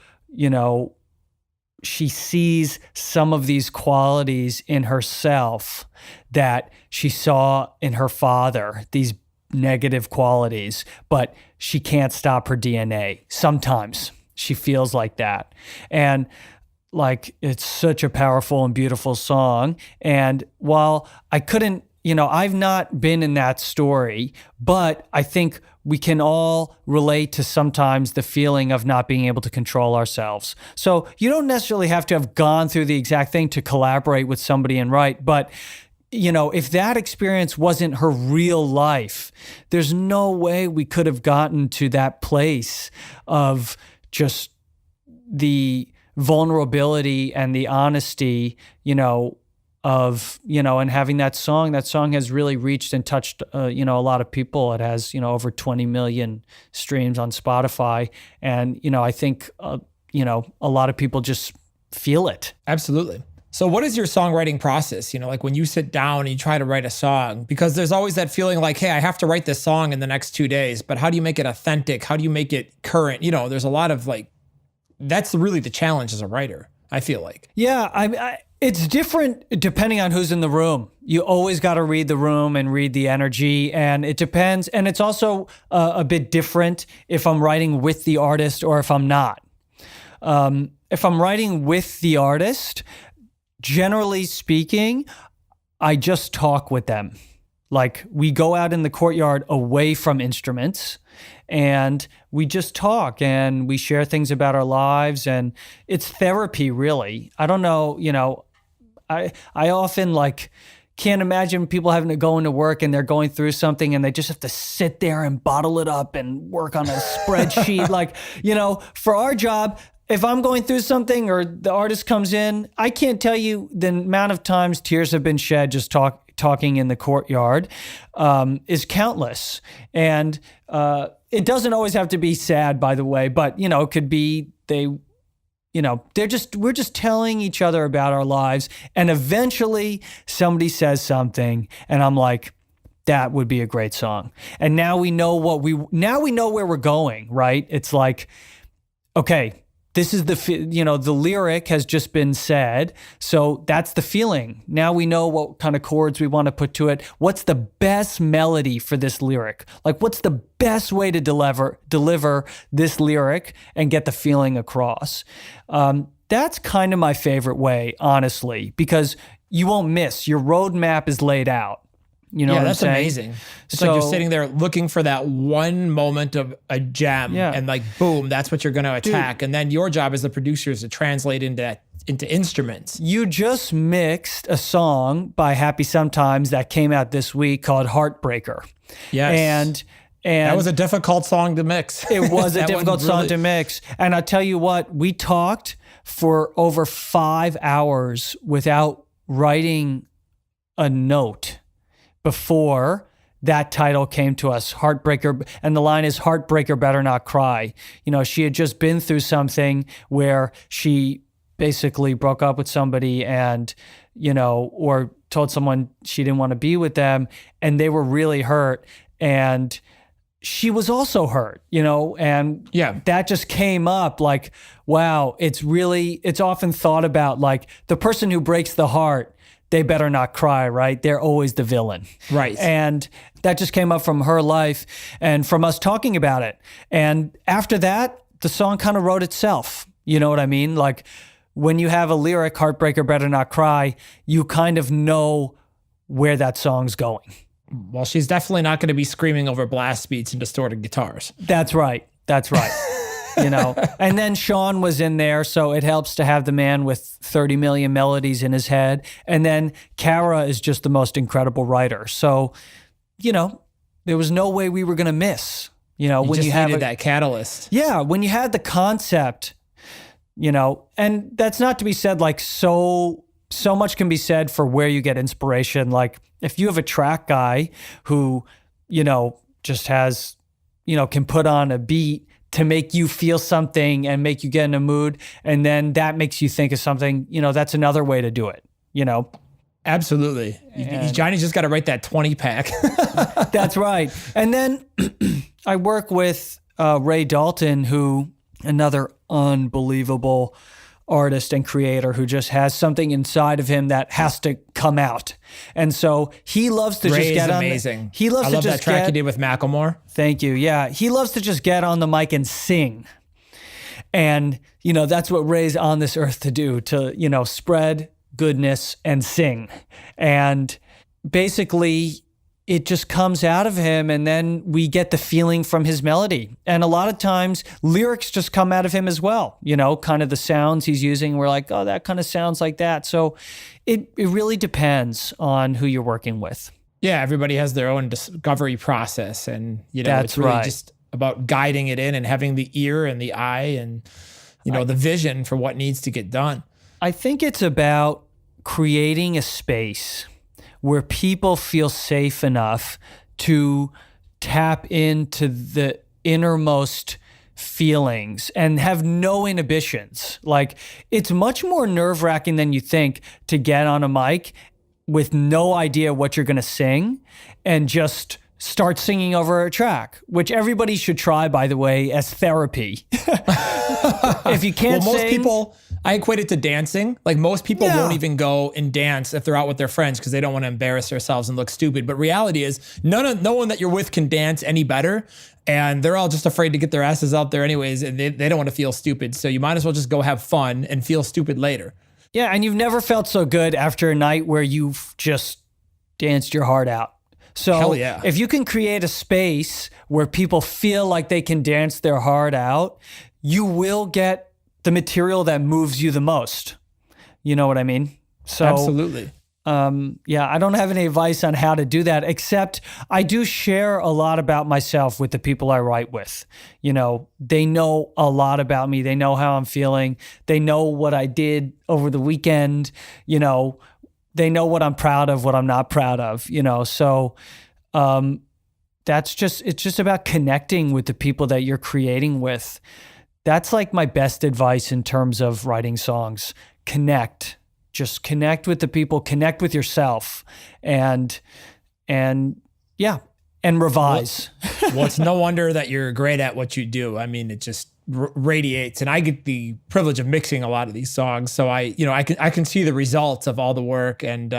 she sees some of these qualities in herself that she saw in her father, these negative qualities, but she can't stop her DNA. Sometimes she feels like that. And like, it's such a powerful and beautiful song. And while I couldn't, I've not been in that story, but I think we can all relate to sometimes the feeling of not being able to control ourselves. So you don't necessarily have to have gone through the exact thing to collaborate with somebody and write, but if that experience wasn't her real life, there's no way we could have gotten to that place of just the vulnerability and the honesty, and having that song has really reached and touched, a lot of people. It has, over 20 million streams on Spotify. And, I think, a lot of people just feel it. Absolutely. So what is your songwriting process? Like when you sit down and you try to write a song, because there's always that feeling like, hey, I have to write this song in the next 2 days, but how do you make it authentic? How do you make it current? There's a lot of that's really the challenge as a writer, I feel like. Yeah, it's different depending on who's in the room. You always got to read the room and read the energy, and it depends. And it's also a bit different if I'm writing with the artist or if I'm not. If I'm writing with the artist, generally speaking, I just talk with them. Like, we go out in the courtyard away from instruments and we just talk and we share things about our lives, and it's therapy, really. I don't know, I often can't imagine people having to go into work and they're going through something and they just have to sit there and bottle it up and work on a spreadsheet. For our job, if I'm going through something or the artist comes in, I can't tell you the amount of times tears have been shed just talking in the courtyard is countless. And it doesn't always have to be sad, by the way, but, it could be we're just telling each other about our lives. And eventually somebody says something and I'm like, that would be a great song. And now we know where we're going, right? It's like, okay, this is the lyric has just been said. So that's the feeling. Now we know what kind of chords we want to put to it. What's the best melody for this lyric? What's the best way to deliver this lyric and get the feeling across? That's kind of my favorite way, honestly, because you won't miss. Your roadmap is laid out. That's amazing. It's like you're sitting there looking for that one moment of a gem, and boom, that's what you're going to attack. And then your job as the producer is to translate into instruments. You just mixed a song by Happy Sometimes that came out this week called Heartbreaker. Yes. And that was a difficult song to mix. It was a difficult song to mix. And I'll tell you what, we talked for over 5 hours without writing a note before that title came to us, Heartbreaker. And the line is, Heartbreaker better not cry. She had just been through something where she basically broke up with somebody and, or told someone she didn't want to be with them, and they were really hurt. And she was also hurt, and that just came up wow, it's often thought about the person who breaks the heart, they better not cry, right? They're always the villain. Right. And that just came up from her life and from us talking about it. And after that, the song kind of wrote itself. You know what I mean? When you have a lyric, Heartbreaker better not cry, you kind of know where that song's going. Well, she's definitely not going to be screaming over blast beats and distorted guitars. That's right. And then Sean was in there, so it helps to have the man with 30 million melodies in his head. And then Kara is just the most incredible writer. So, there was no way we were going to miss, when just you have needed that catalyst. Yeah. When you had the concept, and that's not to be said so so much can be said for where you get inspiration. Like if you have a track guy who, just has, can put on a beat to make you feel something and make you get in a mood, and then that makes you think of something, that's another way to do it, Absolutely. Johnny's just got to write that 20 pack. That's right. And then I work with Ray Dalton, who another unbelievable artist and creator who just has something inside of him that has to come out. And so he loves to Ray just get is on. amazing. He loves I to love just that track get, you did with Macklemore. Thank you. Yeah. He loves to just get on the mic and sing. And, that's what Ray's on this earth to do, to, spread goodness and sing. And basically it just comes out of him, and then we get the feeling from his melody. And a lot of times lyrics just come out of him as well, kind of the sounds he's using. We're like, oh, that kind of sounds like that. So it really depends on who you're working with. Yeah, everybody has their own discovery process, and That's it's really right. just about guiding it in and having the ear and the eye and the vision for what needs to get done. I think it's about creating a space where people feel safe enough to tap into the innermost feelings and have no inhibitions. Like, it's much more nerve-wracking than you think to get on a mic with no idea what you're going to sing and just start singing over a track, which everybody should try, by the way, as therapy. If you can't most sing, people, I equate it to dancing. Like, most people won't even go and dance if they're out with their friends because they don't want to embarrass themselves and look stupid. But reality is, no one that you're with can dance any better. And they're all just afraid to get their asses out there anyways. And they don't want to feel stupid. So you might as well just go have fun and feel stupid later. Yeah, and you've never felt so good after a night where you've just danced your heart out. So Hell yeah. If you can create a space where people feel like they can dance their heart out, you will get the material that moves you the most. You know what I mean? So Absolutely. I don't have any advice on how to do that, except I do share a lot about myself with the people I write with. They know a lot about me. They know how I'm feeling. They know what I did over the weekend. They know what I'm proud of, what I'm not proud of, So it's just about connecting with the people that you're creating with. That's like my best advice in terms of writing songs. Connect. Just connect with the people, connect with yourself, and revise. Well, it's no wonder that you're great at what you do. I mean, it just radiates, and I get the privilege of mixing a lot of these songs, so I can see the results of all the work, and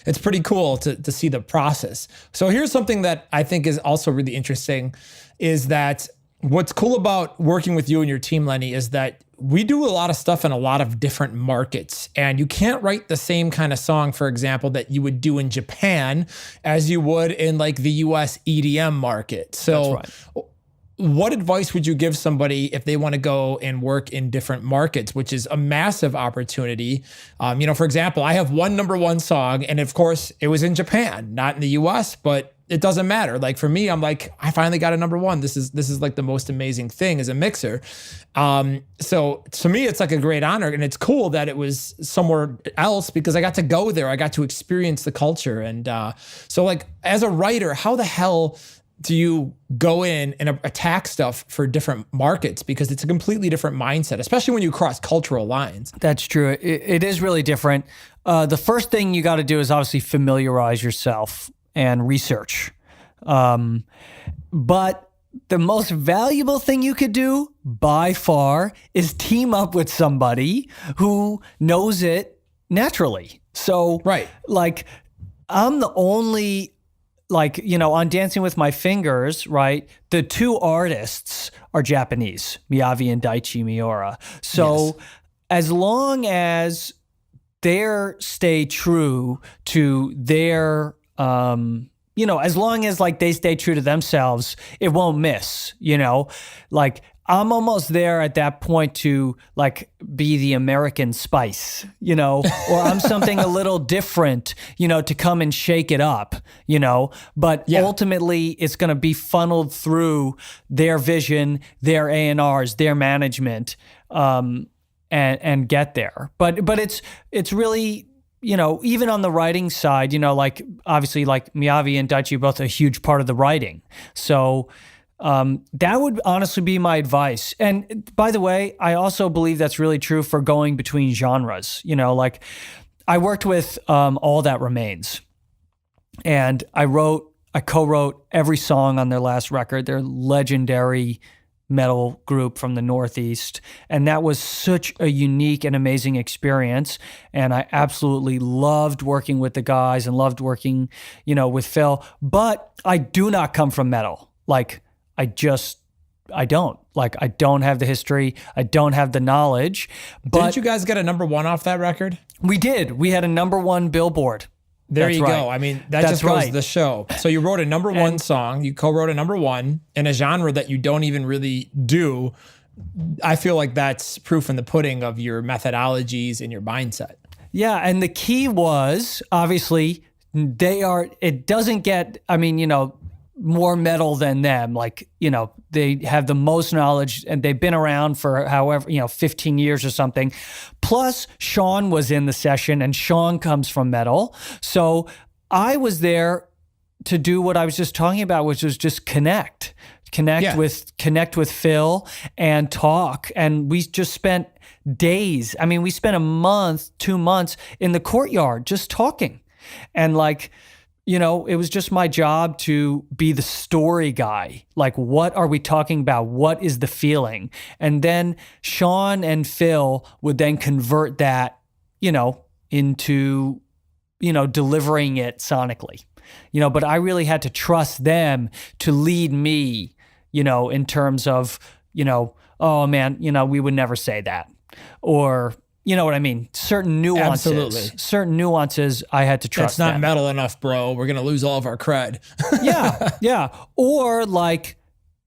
it's pretty cool to see the process. So here's something that I think is also really interesting, is that what's cool about working with you and your team, Lenny, is that we do a lot of stuff in a lot of different markets, and you can't write the same kind of song, for example, that you would do in Japan as you would in like the US EDM market. So That's right. What advice would you give somebody if they want to go and work in different markets, which is a massive opportunity? For example, I have one #1 song, and of course it was in Japan, not in the US, but it doesn't matter. Like, for me, I'm like, I finally got a #1. This is like the most amazing thing as a mixer. So to me, it's like a great honor, and it's cool that it was somewhere else because I got to go there. I got to experience the culture. And so like, as a writer, how the hell do you go in and attack stuff for different markets? Because it's a completely different mindset, especially when you cross cultural lines. That's true. It is really different. The first thing you got to do is obviously familiarize yourself and research. But the most valuable thing you could do by far is team up with somebody who knows it naturally. So, Right. like, I'm the only, on Dancing with My Fingers, right? The two artists are Japanese, Miyavi and Daichi Miura. So Yes. as long as they stay true to their, as long as like they stay true to themselves, it won't miss, like I'm almost there at that point to like be the American Spice, or I'm something a little different, to come and shake it up, but ultimately it's going to be funneled through their vision, their A&Rs, their management, and get there. But it's really even on the writing side, like obviously like Miyavi and Daichi, both a huge part of the writing. So that would honestly be my advice. And by the way, I also believe that's really true for going between genres. Like I worked with All That Remains, and I co-wrote every song on their last record. They're legendary metal group from the Northeast. And that was such a unique and amazing experience. And I absolutely loved working with the guys and loved working, with Phil. But I do not come from metal. Like, I don't. Like, I don't have the history. I don't have the knowledge. But didn't you guys get a number 1 off that record? We did. We had a number 1 Billboard. There That's you right. go. I mean, that That's just goes right. to the show. So you wrote a number 1 song, you co-wrote a number 1 in a genre that you don't even really do. I feel like that's proof in the pudding of your methodologies and your mindset. Yeah, and the key was, obviously, it doesn't get, more metal than them. Like, they have the most knowledge and they've been around for however, 15 years or something. Plus, Sean was in the session and Sean comes from metal. So I was there to do what I was just talking about, which was just connect with Phil and talk. And we just spent days. We spent a month, 2 months in the courtyard just talking. And it was just my job to be the story guy. Like, what are we talking about? What is the feeling? And then Sean and Phil would then convert that, into, delivering it sonically. But I really had to trust them to lead me, in terms of, oh man, we would never say that. Or, you know what I mean? Certain nuances. Absolutely. Certain nuances I had to trust. That's not them. metal enough, bro. We're going to lose all of our cred. Yeah. Or like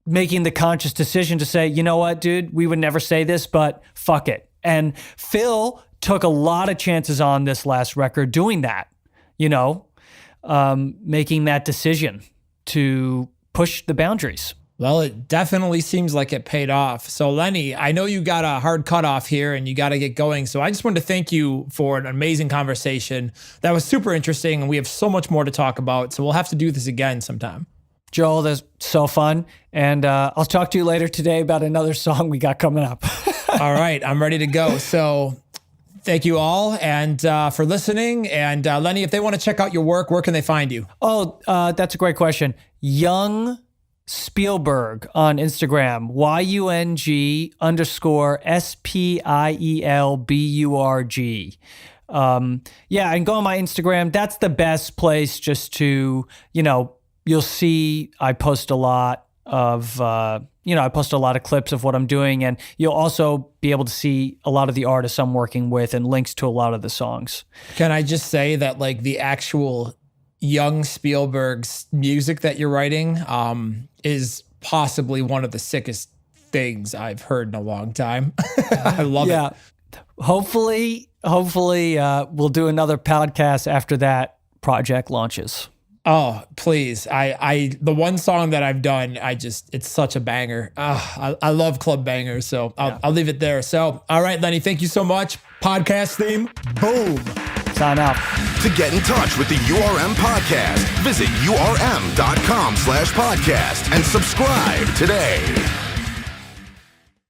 making the conscious decision to say, you know what, dude, we would never say this, but fuck it. And Phil took a lot of chances on this last record doing that, making that decision to push the boundaries. Well, it definitely seems like it paid off. So Lenny, I know you got a hard cutoff here and you got to get going. So I just wanted to thank you for an amazing conversation. That was super interesting and we have so much more to talk about. So we'll have to do this again sometime. Joel, that's so fun. And I'll talk to you later today about another song we got coming up. All right, I'm ready to go. So thank you all and for listening. And Lenny, if they want to check out your work, where can they find you? Oh, that's a great question. Young Spielburg on Instagram, YUNG_SPIELBURG. And go on my Instagram. That's the best place just to, you'll see I post a lot of, clips of what I'm doing, and you'll also be able to see a lot of the artists I'm working with and links to a lot of the songs. Can I just say that like the actual Young Spielberg's music that you're writing is possibly one of the sickest things I've heard in a long time. I love it. Hopefully we'll do another podcast after that project launches. Oh, please. The one song that I've done, it's such a banger. I love club bangers. So I'll leave it there. So, all right, Lenny, thank you so much. Podcast theme. Boom. Sign out. To get in touch with the URM podcast, visit urm.com/podcast and subscribe today.